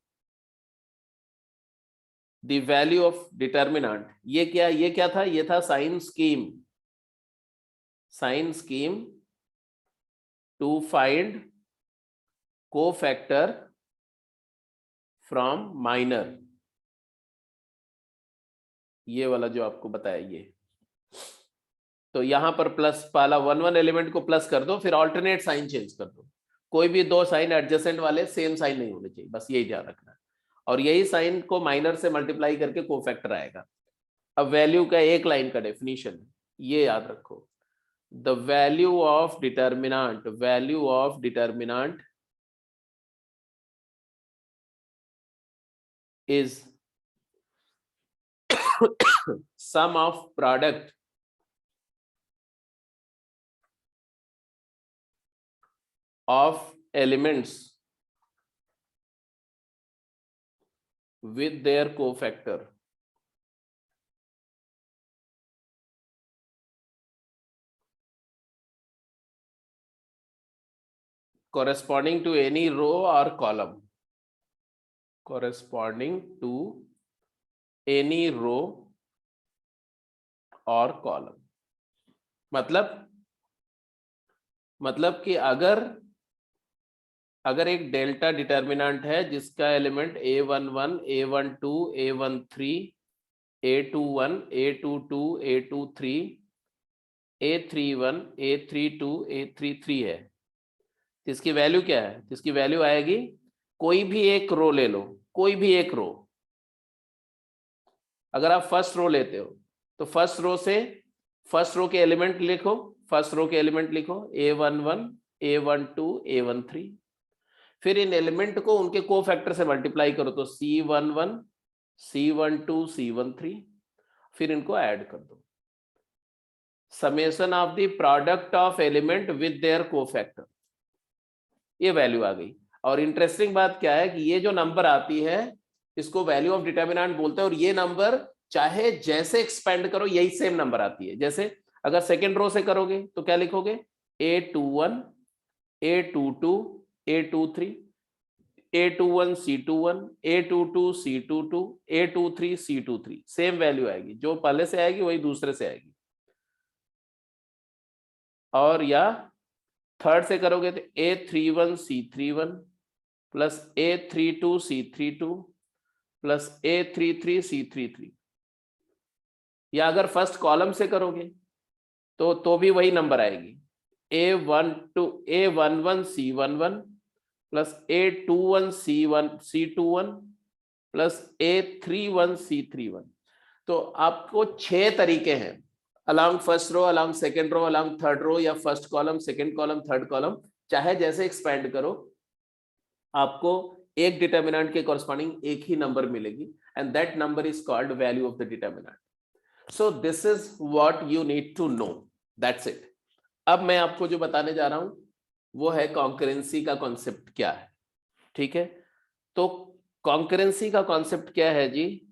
द वैल्यू ऑफ डिटर्मिनेंट, ये क्या था, ये था sign scheme. Sign scheme to find cofactor from minor, ये वाला जो आपको बताया ये। तो यहां पर प्लस पहला 1 1 एलिमेंट को प्लस कर दो, फिर ऑल्टरनेट साइन चेंज कर दो। कोई भी दो साइन एडजेसेंट वाले सेम साइन नहीं होने चाहिए, बस यही ध्यान रखना है। और यही साइन को माइनर से मल्टीप्लाई करके कोफैक्टर आएगा। अब वैल्यू का एक लाइन का डेफिनेशन ये याद रखो, the value of determinant, value of determinant is sum of product of elements with their cofactor corresponding to any row or column, corresponding to any row और कॉलम। मतलब कि अगर एक डेल्टा डिटर्मिनेंट है जिसका element A11, A12, A13, A21, A22, A23, A31, A32, A33 है, इसकी value क्या है, इसकी वैल्यू आएगी, कोई भी एक रो ले लो, कोई भी एक रो। अगर आप फर्स्ट रो लेते हो तो फर्स्ट रो के एलिमेंट लिखो, फर्स्ट रो के एलिमेंट लिखो A11, A12, A13, फिर इन एलिमेंट को उनके कोफैक्टर से मल्टीप्लाई करो तो C11, C12, C13, फिर इनको ऐड कर दो। Summation of the product of element with their cofactor, ये वैल्यू आ गई। और इंटरेस्टिंग बात क्या है कि ये जो नंबर आती है इसको वैल्यू ऑफ डिटर्मिनेंट बोलते हैं, और ये नंबर चाहे जैसे एक्सपेंड करो यही सेम नंबर आती है। जैसे अगर सेकेंड रो से करोगे तो क्या लिखोगे, A21, A22, A23, A21, C21, A22, C22, A23, C23, same value आएगी, जो पहले से आएगी वही दूसरे से आएगी। और या थर्ड से करोगे तो A31, C31 plus A32, C32 plus A33, C33। या अगर फर्स्ट कॉलम से करोगे तो भी वही नंबर आएगी, A11, C11 plus A21, C21 plus A31, C31। तो आपको 6 तरीके हैं, along first row, along second row, along third row, या first column, second column, third column, चाहे जैसे एक्सपेंड करो आपको एक डिटर्मिनेंट के कॉरस्पॉन्डिंग एक ही नंबर मिलेगी, and that number is called value of the determinant. So this is what you need to know, that's it. अब मैं आपको जो बताने जा रहा हूं वो है कॉन्करेंसी का कॉन्सेप्ट क्या है। ठीक है, तो कॉन्करेंसी का कॉन्सेप्ट क्या है जी,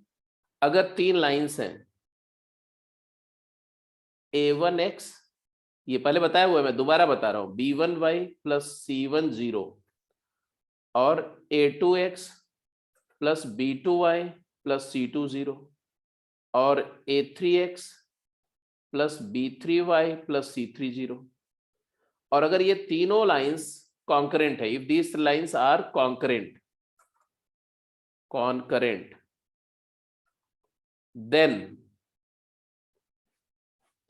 अगर 3 लाइंस हैं A1x, ये पहले बताया हुआ है, मैं दोबारा बता रहा हूं, B1y प्लस C10 और A2x plus B2y plus C20 और A3x plus B3y plus C30। और अगर ये तीनों लाइंस कॉन्करेंट है, if these lines are concurrent then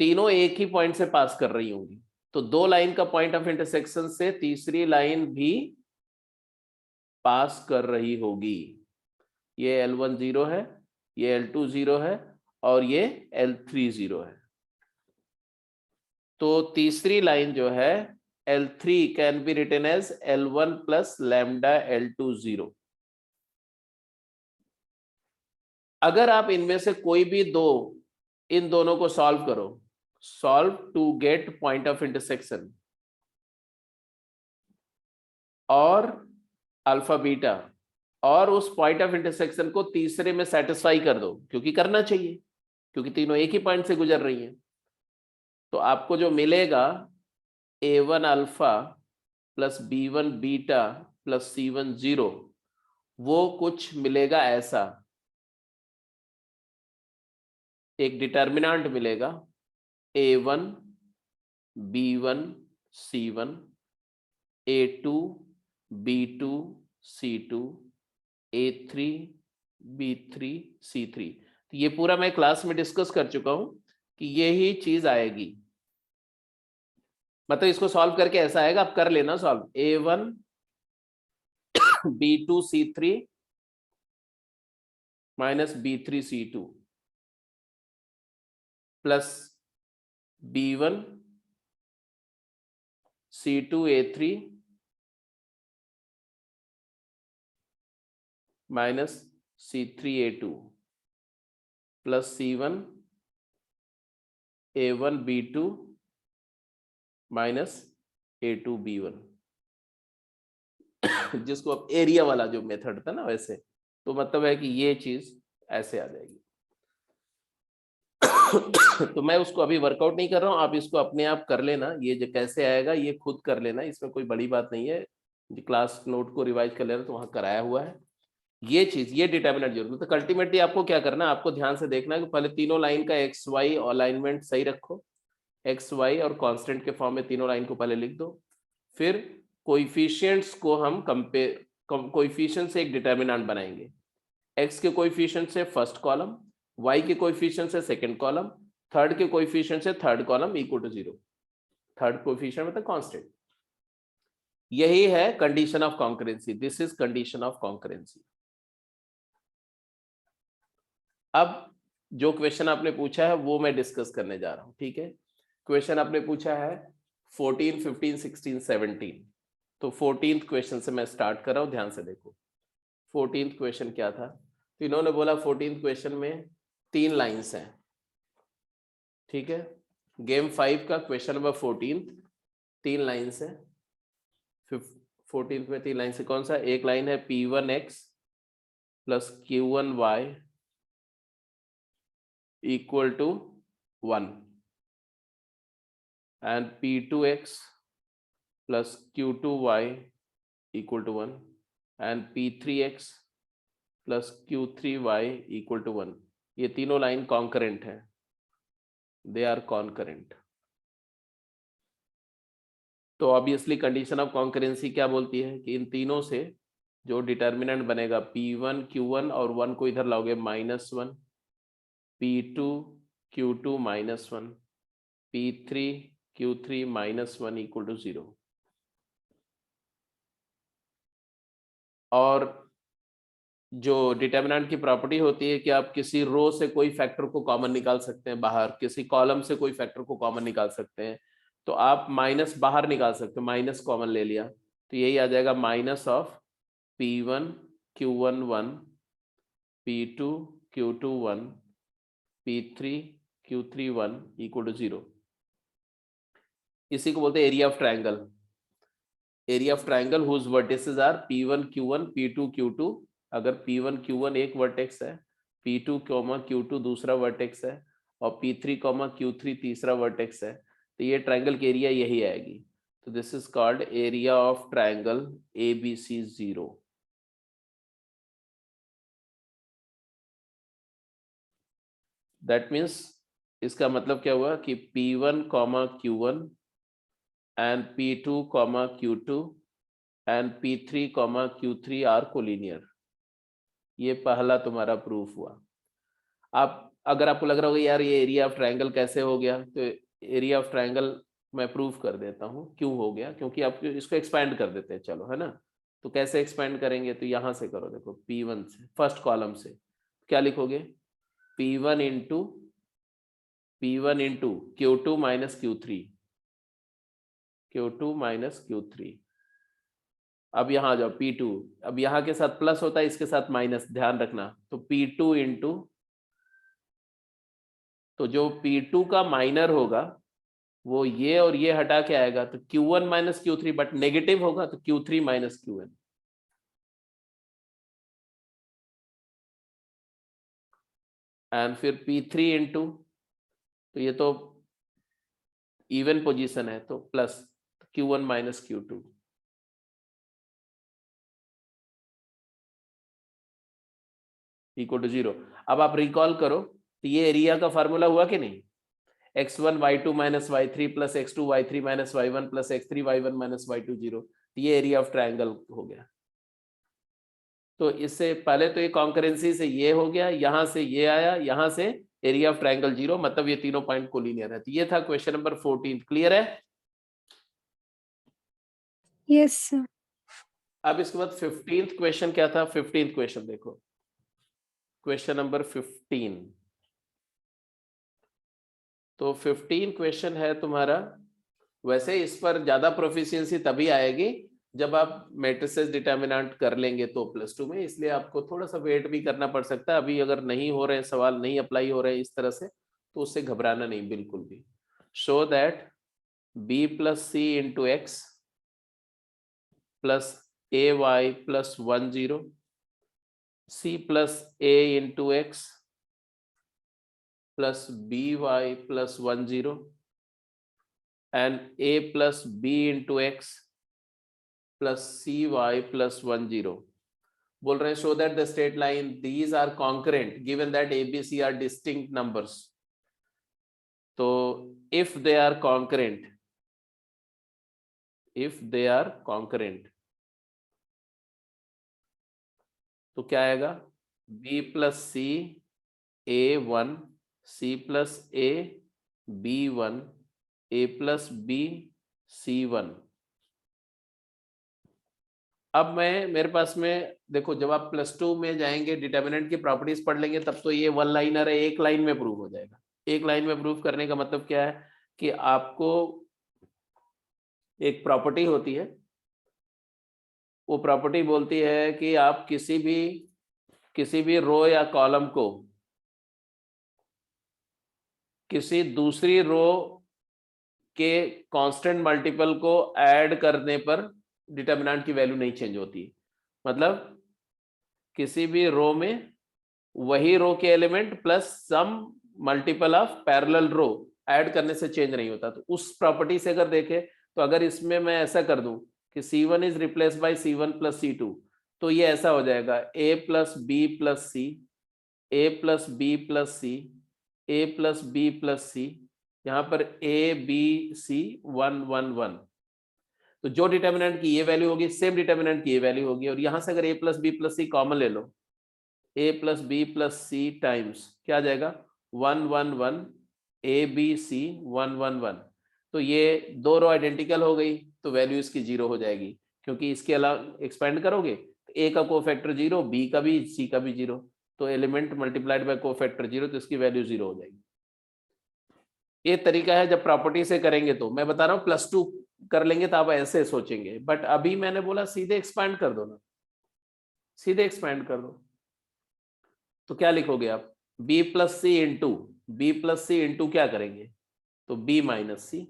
तीनों एक ही पॉइंट से पास कर रही होंगी, तो 2 लाइन का पॉइंट ऑफ इंटरसेक्शन से तीसरी लाइन भी पास कर रही होगी। ये L1 0 है, ये L2 0 है और ये L3 0 है। तो तीसरी लाइन जो है L3 can be written as L1 plus lambda L2 0। अगर आप इनमें से कोई भी दो इन दोनों को सॉल्व करो, solve to get point of intersection और अल्फा बीटा, और उस पॉइंट ऑफ इंटरसेक्शन को तीसरे में सेटिस्फाई कर दो, क्योंकि करना चाहिए क्योंकि तीनों एक ही पॉइंट से गुजर रही हैं। तो आपको जो मिलेगा A1 alpha plus B1 beta plus C1 0, वो कुछ मिलेगा ऐसा, एक डिटर्मिनेंट मिलेगा A1 B1 C1 A2 B2 C2 A3 B3 C3। तो ये पूरा मैं क्लास में डिस्कस कर चुका हूं कि यही चीज आएगी, मतलब इसको सॉल्व करके ऐसा आएगा, आप कर लेना solve. A1 B2 C3 minus B3 C2 plus B1 C2 A3 minus C3 A2 plus C1 A1 B2 minus A2 B1, जिसको अब एरिया वाला जो मेथड था ना वैसे, तो मतलब है कि ये चीज ऐसे आ जाएगी। तो मैं उसको अभी वर्कआउट नहीं कर रहा हूं, आप इसको अपने आप कर लेना, ये जो कैसे आएगा ये खुद कर लेना, इसमें कोई बड़ी बात नहीं है। क्लास नोट को रिवाइज कर लेना, तो वहां कराया हुआ है ये चीज, ये डिटर्मिनेंट जरूर। तो अल्टीमेटली आपको क्या करना है, आपको ध्यान से देखना है कि पहले तीनों लाइन का एक्स वाई अलाइनमेंट सही रखो, एक्स वाई और कांस्टेंट के फॉर्म में तीनों लाइन को पहले लिख दो। फिर कोएफिशिएंट्स को हम कंपेयर, कोएफिशिएंट से एक डिटर्मिनेंट बनाएंगे, एक्स के कोएफिशिएंट से फर्स्ट कॉलम, वाई के कोएफिशिएंट से सेकंड कॉलम, थर्ड के कोएफिशिएंट से third column equal to 0। Third coefficient मतलब कांस्टेंट। यही है condition of concurrency, this is condition of concurrency. अब जो क्वेश्चन आपने पूछा है वो मैं डिस्कस करने जा रहा हूं, ठीक है। क्वेश्चन आपने पूछा है 14, 15, 16, 17। तो 14th क्वेश्चन से मैं स्टार्ट कर रहा हूं, ध्यान से देखो। 14th क्वेश्चन क्या था, तो इन्होंने बोला 14th क्वेश्चन में 3 लाइंस हैं, ठीक है। गेम 5 का क्वेश्चन नंबर 14 3 लाइंस है। 14th में 3 लाइन से कौन सा, एक लाइन है P1x plus Q1y equal to 1 and P2x plus Q2y equal to 1 and P3x plus Q3y equal to 1। ये तीनों लाइन कॉन्करेंट है, दे आर कॉन्करेंट। तो ऑब्वियसली कंडीशन ऑफ कॉन्करेंसी क्या बोलती है कि इन तीनों से जो डिटर्मिनेंट बनेगा P1 Q1 और 1 को इधर लाओगे -1, P2 Q2 -1, P3 Q3 -1 equal to 0। और जो डिटर्मिनेंट की प्रॉपर्टी होती है कि आप किसी रो से कोई फैक्टर को कॉमन निकाल सकते हैं बाहर, किसी कॉलम से कोई फैक्टर को कॉमन निकाल सकते हैं, तो आप माइनस बाहर निकाल सकते हैं, माइनस कॉमन ले लिया तो यही आ जाएगा minus of P1 Q1 1, P2 Q2 1, P3 Q3 1 equal to 0। इसी को बोलते हैं area of triangle. Area of triangle whose vertices are P1 Q1 P2 Q2। अगर P1 Q1 एक वर्टेक्स है, P2 Q2 दूसरा वर्टेक्स है और P3 Q3 तीसरा वर्टेक्स है, तो ये ट्रायंगल की एरिया यही आएगी। तो this is called area of triangle ABC 0। That means इसका मतलब क्या हुआ कि P1 Q1 and P2 Q2 and P3 Q3 are collinear. ये पहला तुम्हारा प्रूफ हुआ। आप अगर आपको लग रहा होगा यार ये एरिया ऑफ ट्रायंगल कैसे हो गया, तो एरिया ऑफ ट्रायंगल मैं प्रूफ कर देता हूँ क्यों हो गया, क्योंकि आप इसको एक्सपैंड कर देते हैं, चलो है ना। तो कैसे एक्सपेंड करेंगे, तो यहां से करो, देखो P1 से फर्स्ट कॉलम से क्या लिखोगे, P1 into Q2 minus Q3, Q2 minus Q3। अब यहाँ आ जाओ P2, अब यहाँ के साथ प्लस होता है, इसके साथ माइनस, ध्यान रखना। तो P2 इंटू, तो जो P2 का माइनर होगा वो ये और ये हटा के आएगा, तो Q1 minus Q3, but negative होगा तो Q3 माइनस Qn। एंड फिर P3 इंटू, तो ये तो इवन पोजीशन है तो plus Q1 minus Q2। Equal to 0। अब आप रिकॉल करो तो ये एरिया का फार्मूला हुआ कि नहीं, x1 y2 minus y3 plus x2 y3 minus y1 plus x3 y1 minus y2 0। ये एरिया ऑफ ट्रायंगल हो गया। तो इससे पहले तो ये कॉन्करेंसी से ये हो गया, यहां से ये आया, यहां से एरिया ऑफ ट्रायंगल 0, मतलब ये तीनों पॉइंट कोलिनियर है। तो ये था क्वेश्चन नंबर 14। क्लियर है? Yes sir. अब इसके बाद 15th क्वेश्चन क्या था? 15th क्वेश्चन देखो, क्वेश्चन नंबर 15। तो 15 क्वेश्चन है तुम्हारा, वैसे इस पर ज्यादा प्रोफिशिएंसी तभी आएगी जब आप मैट्रिसेस डिटर्मिनेंट कर लेंगे तो +2 में, इसलिए आपको थोड़ा सा वेट भी करना पड़ सकता है। अभी अगर नहीं हो रहे सवाल, नहीं अप्लाई हो रहे इस तरह से, तो उससे घबराना नहीं बिल्कुल भी। Show that b plus c into x plus a y plus 1 0, c plus a into x plus B y plus 1 0 and a plus b into x plus cy plus 1 0। बोल रहे हैं show that the straight line these are concurrent given that a b c are distinct numbers। तो if they are concurrent, तो क्या आएगा, b plus c a1 c plus a b1 a plus b c1। अब मेरे पास में देखो, जब आप +2 में जाएंगे डिटर्मिनेंट की प्रॉपर्टीज पढ़ लेंगे, तब तो ये वन लाइनर है, एक लाइन में प्रूव हो जाएगा। एक लाइन में प्रूव करने का मतलब क्या है कि आपको एक प्रॉपर्टी होती है, वो प्रॉपर्टी बोलती है कि आप किसी भी रो या कॉलम को किसी दूसरी रो के कांस्टेंट मल्टीपल को ऐड करने पर डिटर्मिनेंट की वैल्यू नहीं चेंज होती। मतलब किसी भी रो में वही रो के element plus some multiple of parallel row add करने से चेंज नहीं होता। तो उस प्रॉपर्टी से अगर देखें, तो अगर इसमें मैं ऐसा कर दूं कि C1 is replace by C1 plus C2, तो ये ऐसा हो जाएगा A plus b plus c, A plus b plus c, A plus b plus c, यहाँ पर A B C 1 1 1। तो जो डिटर्मिनेंट की ये वैल्यू होगी सेम डिटर्मिनेंट की ये वैल्यू होगी, और यहां से अगर A plus b plus c common ले लो, A plus b plus c times क्या आ जाएगा 1 1 1 ABC 1 1 1। तो ये दो रो आइडेंटिकल हो गई, तो वैल्यू इसकी 0 हो जाएगी, क्योंकि इसके अलावा एक्सपेंड करोगे तो A का कोफैक्टर 0, B का भी, C का भी 0, तो एलिमेंट मल्टीप्लाइड बाय कोफैक्टर 0, तो इसकी वैल्यू 0 हो जाएगी। ये तरीका है जब प्रॉपर्टी से करेंगे। तो मैं बता रहा हूँ +2 कर लेंगे तो आप ऐसे सोचेंगे, बट अभी मैंने बोला सीधे एक्सपैंड कर दो ना, सीधे एक्सपैंड कर दो। तो क्या लिखोगे आप, b प्लस सी इंटू क्या करेंगे, तो b माइनस सी।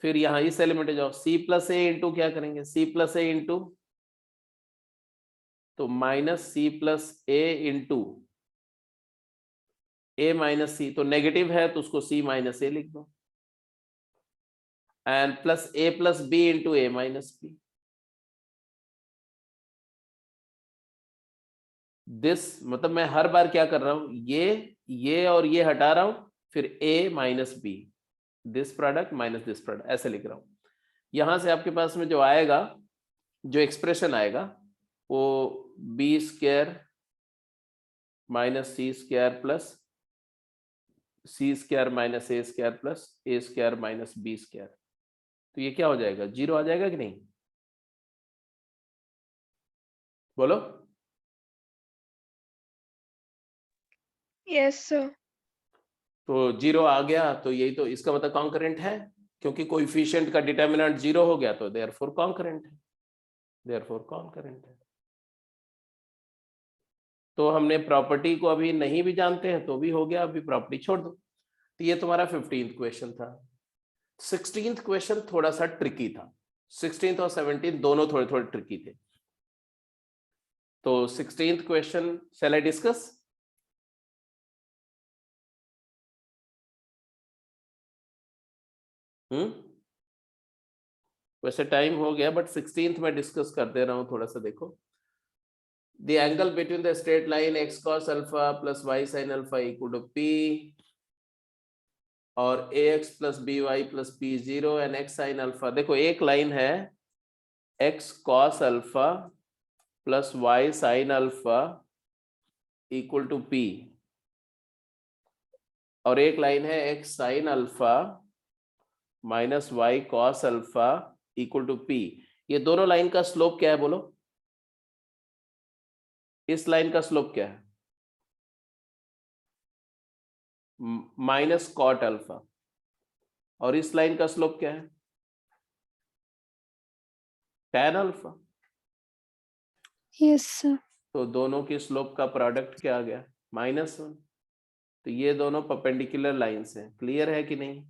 फिर यहां इस एलिमेंट जाओ, c प्लस ए इंटू क्या करेंगे, c प्लस ए इंटू, तो minus C plus A into a minus सी, तो नेगेटिव है तो उसको c माइनस ए लिख दो, and plus a plus b into a minus b. This मतलब मैं हर बार क्या कर रहा हूं, ये और ये हटा रहा हूं, फिर a minus b, this product minus this product, ऐसे लिख रहा हूं। यहां से आपके पास में जो आएगा, जो एक्सप्रेशन आएगा, वो B square minus C square plus C square minus a square plus a square minus B square. तो ये क्या हो जाएगा, 0 आ जाएगा कि नहीं, बोलो। Yes sir. तो 0 आ गया तो यही तो इसका मतलब कॉन्करेंट है, क्योंकि कोएफिशिएंट का डिटर्मिनेंट 0 हो गया तो देयरफॉर कॉन्करेंट है, देयरफॉर कॉन्करेंट है। तो हमने प्रॉपर्टी को अभी नहीं भी जानते हैं तो भी हो गया, अभी प्रॉपर्टी छोड़ दो। तो ये तुम्हारा 15th क्वेश्चन था। 16th क्वेश्चन थोड़ा सा ट्रिकी था। 16th और 17th दोनों थोड़े थोड़े ट्रिकी थे। तो 16th question shell I discuss? वैसे टाइम हो गया बट 16th में डिस्कस कर दे रहा हूं, थोड़ा सा देखो। The angle between the straight line x cos alpha plus y sin alpha equal to p और ax plus by plus p0 and x sin alpha। देखो एक लाइन है x cos alpha plus y sin alpha equal to p और एक line है x sin alpha minus y cos alpha equal to p। ये दोनों line का slope क्या है बोलो? इस लाइन का स्लोप क्या है? Minus cot alpha. और इस लाइन का स्लोप क्या है? Tan alpha. Yes sir. तो दोनों की स्लोप का प्रोडक्ट क्या आ गया? -1। तो ये दोनों परपेंडिकुलर लाइंस हैं। क्लियर है कि नहीं?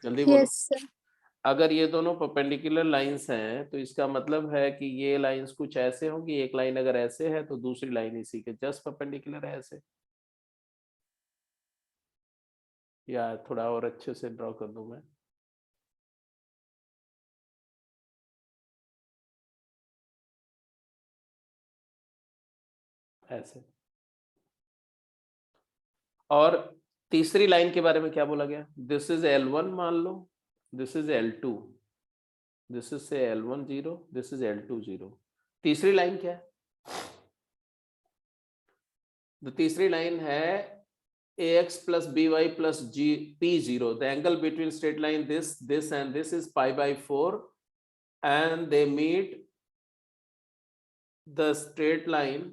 जल्दी बोलो। Yes sir. अगर ये दोनों परपेंडिकुलर लाइंस हैं तो इसका मतलब है कि ये लाइंस कुछ ऐसे होंगी, एक लाइन अगर ऐसे है तो दूसरी लाइन इसी के जस्ट परपेंडिकुलर है ऐसे। या थोड़ा और अच्छे से ड्रॉ कर दूं मैं। ऐसे। और तीसरी लाइन के बारे में क्या बोला गया? दिस इज L1 मान लो, this is L2, this is से L1 0, दिस इज L2 0। तीसरी लाइन क्या है? तो तीसरी लाइन है ax plus by plus p0। the angle between straight line this and this is π/4 and they meet the straight line।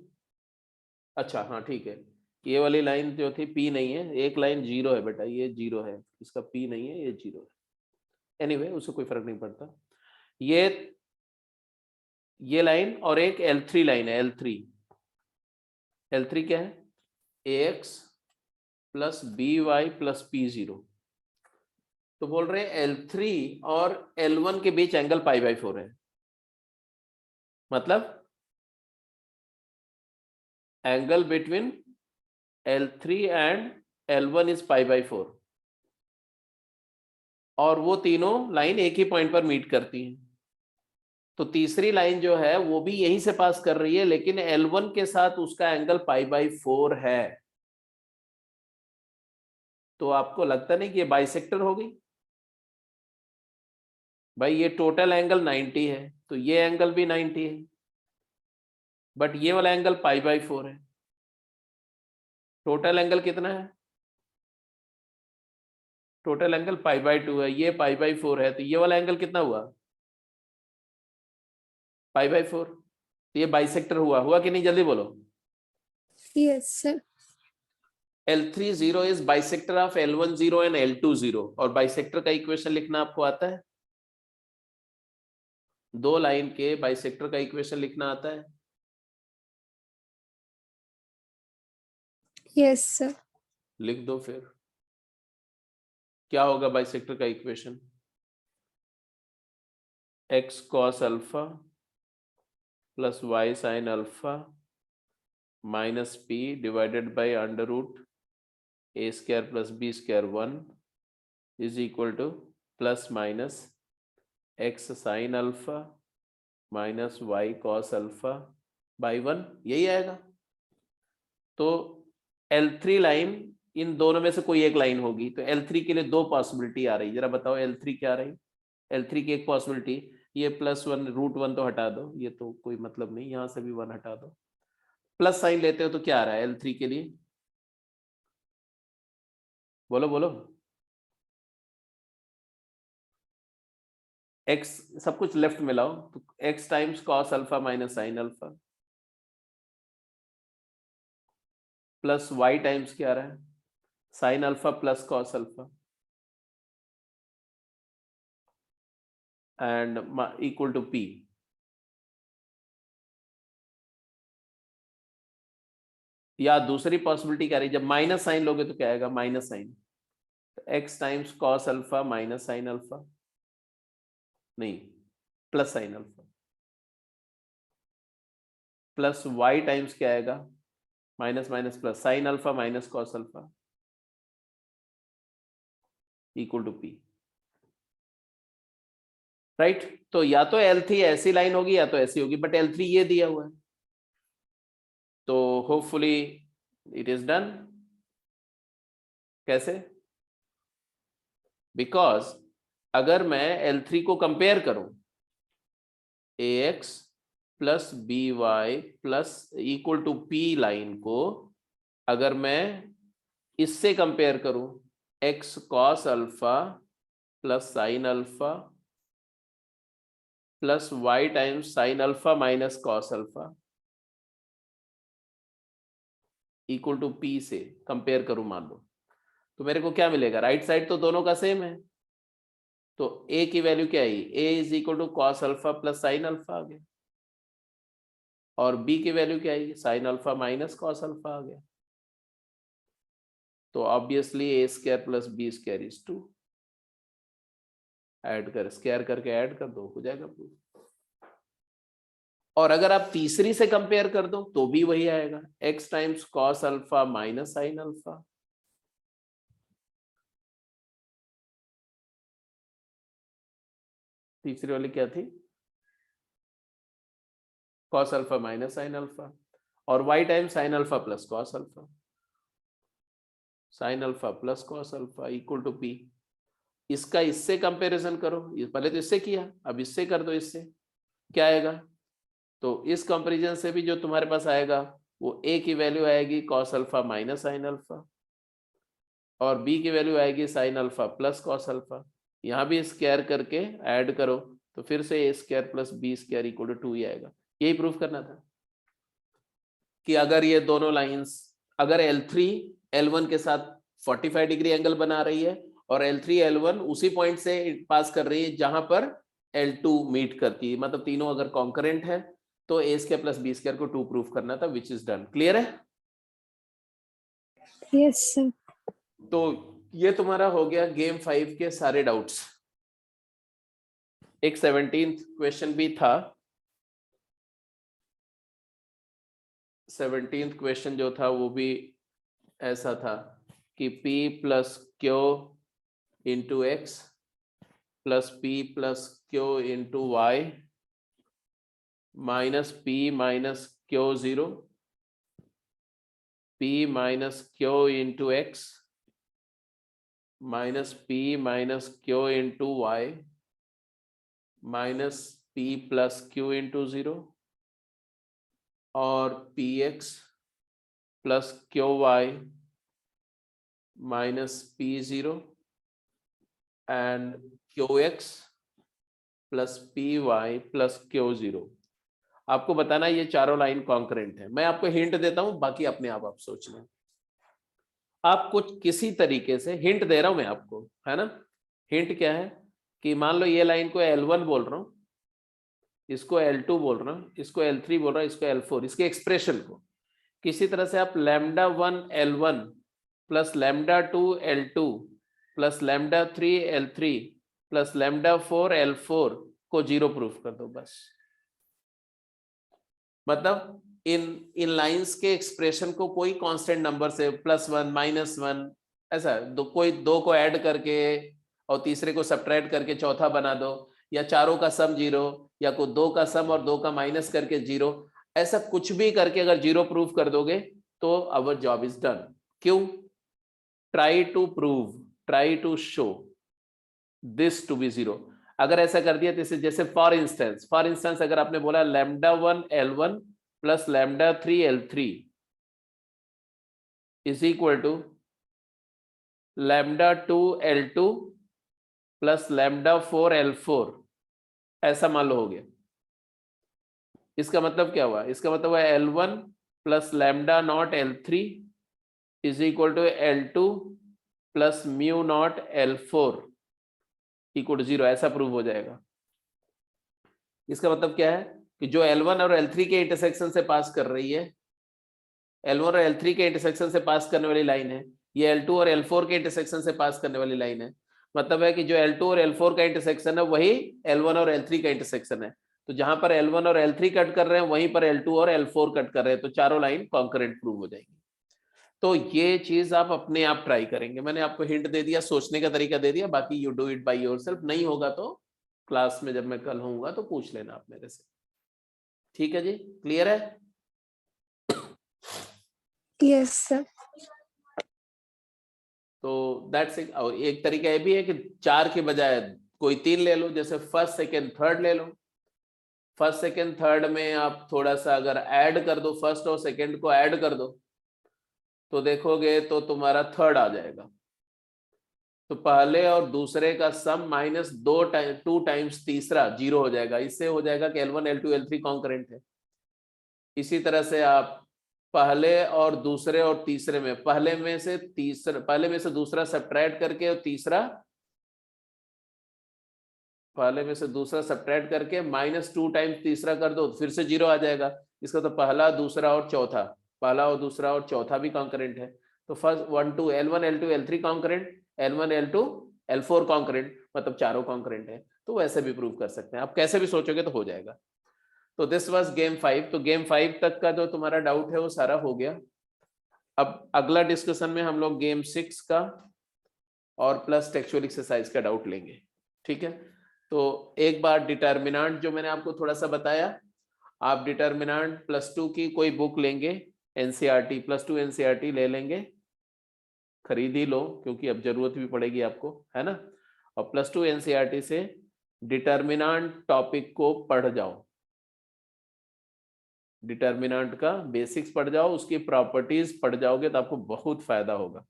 अच्छा हाँ ठीक है, ये वाली लाइन जो थी p नहीं है, एक लाइन 0 है बेटा, ये 0 है, इसका p नहीं है, ये 0 है। एनीवे उससे कोई फर्क नहीं पड़ता। ये लाइन और एक L3 लाइन है, L3 क्या है? ax plus by plus p0। तो बोल रहे हैं L3 और L1 के बीच एंगल π/4 है। मतलब angle between L3 and L1 is π/4 और वो तीनों लाइन एक ही पॉइंट पर मीट करती हैं। तो तीसरी लाइन जो है वो भी यहीं से पास कर रही है, लेकिन L1 के साथ उसका एंगल π/4 है। तो आपको लगता नहीं कि ये बाइसेक्टर होगी? भाई ये टोटल एंगल 90 है तो ये एंगल भी 90 है, बट ये वाला एंगल π/4 है। टोटल एंगल कितना है? टोटल एंगल π/2 है, ये π/4 है, तो ये वाला एंगल कितना हुआ? π/4। तो ये बाइसेक्टर हुआ कि नहीं? जल्दी बोलो। Yes sir. L3 0 is bisector of L1 0 and L2 0। और बाइसेक्टर का इक्वेशन लिखना आपको आता है? दो लाइन के बाइसेक्टर का इक्वेशन लिखना आता है? Yes sir. लिख दो फिर। क्या होगा बाइसेक्टर का equation? x cos alpha plus y sin alpha minus p divided by under root a square plus b square 1 is equal to plus minus x sin alpha minus y cos alpha by 1, यही आएगा। तो L3 line in दोनों में से कोई एक line होगी। तो L3 के लिए दो पॉसिबिलिटी आ रही, जरा बताओ L3 क्या आ रही? L3 की एक पॉसिबिलिटी, ये +1 √1 तो हटा दो, ये तो कोई मतलब नहीं, यहां से भी 1 हटा दो, प्लस साइन लेते हो तो क्या आ रहा है L3 के लिए? बोलो बोलो। x सब कुछ लेफ्ट में लाओ, तो x times cos alpha minus sine alpha plus y times क्या आ रहा है, sine alpha plus cos alpha and equal to p। या दूसरी पॉसिबिलिटी क्या रही, जब माइनस साइन लोगे तो क्या आएगा, minus sine, x times cos alpha minus sine alpha, नहीं plus sine alpha, plus y times क्या आएगा, minus minus plus sine alpha minus cos alpha equal to p। Right, तो या तो L3 ऐसी लाइन होगी या तो ऐसी होगी, बट L3 ये दिया हुआ है, तो होपफुली इट इज डन। कैसे, बिकॉज अगर मैं L3 को कंपेयर करूं, ax plus B y plus equal to p line को अगर मैं इससे कंपेयर करूं, x cos alpha plus sine alpha plus y times sine alpha minus cos alpha equal to p से कंपेयर करूं मान लो, तो मेरे को क्या मिलेगा, राइट साइड तो दोनों का सेम है, तो a की वैल्यू क्या आई, a is equal to cos alpha plus sine alpha आ गया, और b की वैल्यू क्या आई, sine alpha minus cos alpha आ गया, तो obviously a square plus b square is 2, add कर स्क्वायर करके ऐड कर दो, हो जाएगा प्रूफ। और अगर आप तीसरी से कंपेयर कर दो तो भी वही आएगा, x times cos alpha minus sine alpha, तीसरी वाली क्या थी, cos alpha minus sine alpha, और y times sine alpha plus cos alpha, sine alpha plus cos alpha equal to p। इसका इससे कंपैरिजन करो, पहले तो इससे किया, अब इससे कर दो, इससे क्या आएगा, तो इस कंपैरिजन से भी जो तुम्हारे पास आएगा वो a की वैल्यू आएगी cos alpha minus sine alpha, और b की वैल्यू आएगी sign alpha plus cos alpha, यहाँ भी स्क्वायर करके ऐड करो तो फिर से a square plus b square equal to 2 ही आएगा। यही प्रूफ करना था कि अगर ये दोनों लाइंस, अगर L3 L1 के साथ 45 डिग्री एंगल बना रही है और L3 L1 उसी पॉइंट से पास कर रही है जहां पर L2 मीट करती है, मतलब तीनों अगर कॉन्करेंट है, तो a square plus b square को 2 प्रूफ करना था, विच इज डन। क्लियर है? Yes sir. तो ये तुम्हारा हो गया गेम 5 के सारे डाउट्स। एक 17th क्वेश्चन भी था, 17th क्वेश्चन जो था वो भी ऐसा था कि p plus q into x plus p plus q into y minus p minus q 0, p minus q into x minus p minus q into y minus p plus q into 0 और px plus q y minus p0 and qx plus py plus q0। आपको बताना ये चारों line concurrent है। मैं आपको hint देता हूं, बाकी अपने आप सोच लें। आप कुछ किसी तरीके से, हिंट दे रहा हूं मैं आपको, है ना। हिंट क्या है कि मान लो ये लाइन को L1 बोल रहा हूं, इसको L2 बोल रहा हूं, इसको L3 बोल रहा हूं, इसको L4, इसके एक्सप्रेशन को किसी तरह से आप λ1 L1 plus λ2 L2 plus λ3 L3 plus λ4 L4 को 0 प्रूफ कर दो बस। मतलब इन लाइंस के एक्सप्रेशन को कोई कांस्टेंट नंबर से +1 -1 ऐसा कोई दो को ऐड करके और तीसरे को सब्ट्रैक्ट करके चौथा बना दो, या चारों का सम 0, या कोई दो का सम और दो का माइनस करके 0, ऐसा कुछ भी करके अगर 0 प्रूफ कर दोगे तो आवर जॉब इज डन। क्यों? Try to prove, try to show this to be 0। अगर ऐसा कर दिया तो जैसे फॉर इंस्टेंस अगर आपने बोला λ1 L1 plus λ3 L3 is equal to λ2 L2 plus λ4 L4 ऐसा मान लो हो गया। इसका मतलब क्या हुआ, इसका मतलब हुआ L1 plus lambda not L3 is equal to L2 plus mu not L4 equal to 0, ऐसा प्रूव हो जाएगा। इसका मतलब क्या है कि जो L1 और L3 के इंटरसेक्शन से पास कर रही है, L1 और L3 के इंटरसेक्शन से पास करने वाली लाइन है, ये L2 और L4 के इंटरसेक्शन से पास करने वाली लाइन है। मतलब है कि जो L2 और L4 का इंटरसेक्शन है वही L1 और L3 का इंटरसेक्शन है। तो जहां पर L1 और L3 कट कर रहे हैं वहीं पर L2 और L4 कट कर रहे हैं, तो चारों लाइन कॉन्करेंट प्रूव हो जाएगी। तो ये चीज आप अपने आप ट्राई करेंगे, मैंने आपको हिंट दे दिया, सोचने का तरीका दे दिया, बाकी you do it by yourself. नहीं होगा तो क्लास में जब मैं कल होऊंगा तो पूछ लेना आप मेरे से। ठीक है जी, क्लियर है? Yes sir. तो दैट्स इट। और एक तरीका ये भी है कि 4 के बजाय कोई 3 ले लो, जैसे फर्स्ट सेकंड थर्ड ले लो। फर्स्ट सेकंड थर्ड में आप थोड़ा सा अगर ऐड कर दो, फर्स्ट और सेकंड को ऐड कर दो तो देखोगे तो तुम्हारा थर्ड आ जाएगा। तो पहले और दूसरे का सम माइनस 2 टाइम्स तीसरा 0 हो जाएगा। इससे हो जाएगा कि L1 L2 L3 कॉन्करेंट है। इसी तरह से आप पहले और दूसरे और तीसरे में पहले में से दूसरा सब्ट्रैक्ट करके और पहले में से दूसरा सब्ट्रैक्ट करके -2 टाइम्स तीसरा कर दो, फिर से 0 आ जाएगा। इसका तो पहला दूसरा और चौथा, पहला और दूसरा और चौथा भी कॉन्करेंट है। तो first 1 2 L1 L2 L3 concurrent, L1 L2 L4 concurrent, मतलब चारों कॉन्करेंट है। तो वैसे भी प्रूव कर सकते हैं, आप कैसे भी सोचोगे तो हो जाएगा। तो दिस वाज गेम 5। तो गेम 5 तक का जो तुम्हारा डाउट है वो सारा हो गया। अब अगला डिस्कशन में हम लोग गेम 6 का और प्लस टेक्सचुअल एक्सरसाइज का डाउट लेंगे। ठीक है, तो एक बार डिटर्मिनेंट जो मैंने आपको थोड़ा सा बताया, आप डिटर्मिनेंट +2 की कोई बुक लेंगे, एनसीईआरटी +2 एनसीईआरटी ले लेंगे, खरीद ही लो क्योंकि अब जरूरत भी पड़ेगी आपको, है ना। और +2 एनसीईआरटी से डिटर्मिनेंट टॉपिक को पढ़ जाओ, डिटर्मिनेंट का बेसिक्स पढ़ जाओ, उसकी प्रॉपर्टीज पढ़ जाओगे तो आपको बहुत फायदा होगा।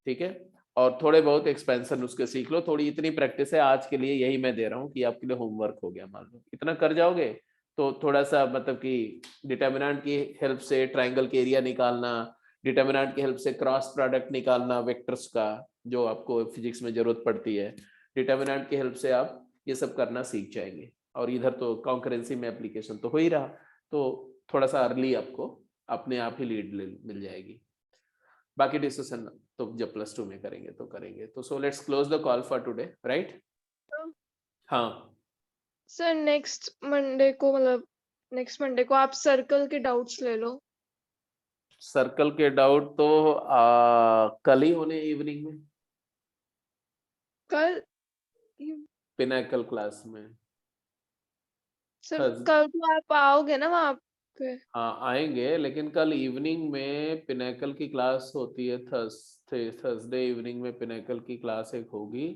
ठीक है, और थोड़े बहुत एक्सपेंशन उसके सीख लो। थोड़ी इतनी प्रैक्टिस है आज के लिए, यही मैं दे रहा हूँ कि आपके लिए होमवर्क हो गया। मान लो इतना कर जाओगे तो थोड़ा सा मतलब कि डिटर्मिनेंट की हेल्प से ट्राइंगल के एरिया निकालना, डिटर्मिनेंट की हेल्प से क्रॉस प्रोडक्ट निकालना वेक्टर्स का, जो आपको फिजिक्स में जरूरत पड़ती है, डिटर्मिनेंट की हेल्प से आप ये सब करना सीख जाएंगे। और इधर तो कॉन्करेंसी में एप्लीकेशन तो हो ही रहा, तो थोड़ा सा अर्ली आपको अपने आप ही लीड मिल जाएगी। बाकी डिस्कशन तो जब +2 में करेंगे तो करेंगे। तो so let's close the call for today, right? हाँ सर नेक्स्ट मंडे को आप सर्कल के डाउट्स ले लो। सर्कल के डाउट तो कल ही होने इवनिंग में, कल पिनाकल क्लास में। सर कल तो आप आओगे ना वहाँ पे? हाँ आएंगे, लेकिन कल इवनिंग में पिनाकल की क्लास होती है, थर्सडे इवनिंग में पिनाकल की क्लास एक होगी,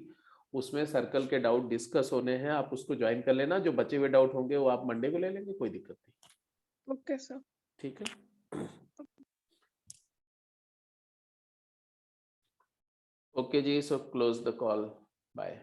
उसमें सर्कल के डाउट डिस्कस होने हैं। आप उसको ज्वाइन कर लेना, जो बचे हुए डाउट होंगे वो आप मंडे को ले लेंगे, कोई दिक्कत नहीं। Okay sir. ठीक है, okay ji, so close the call, bye.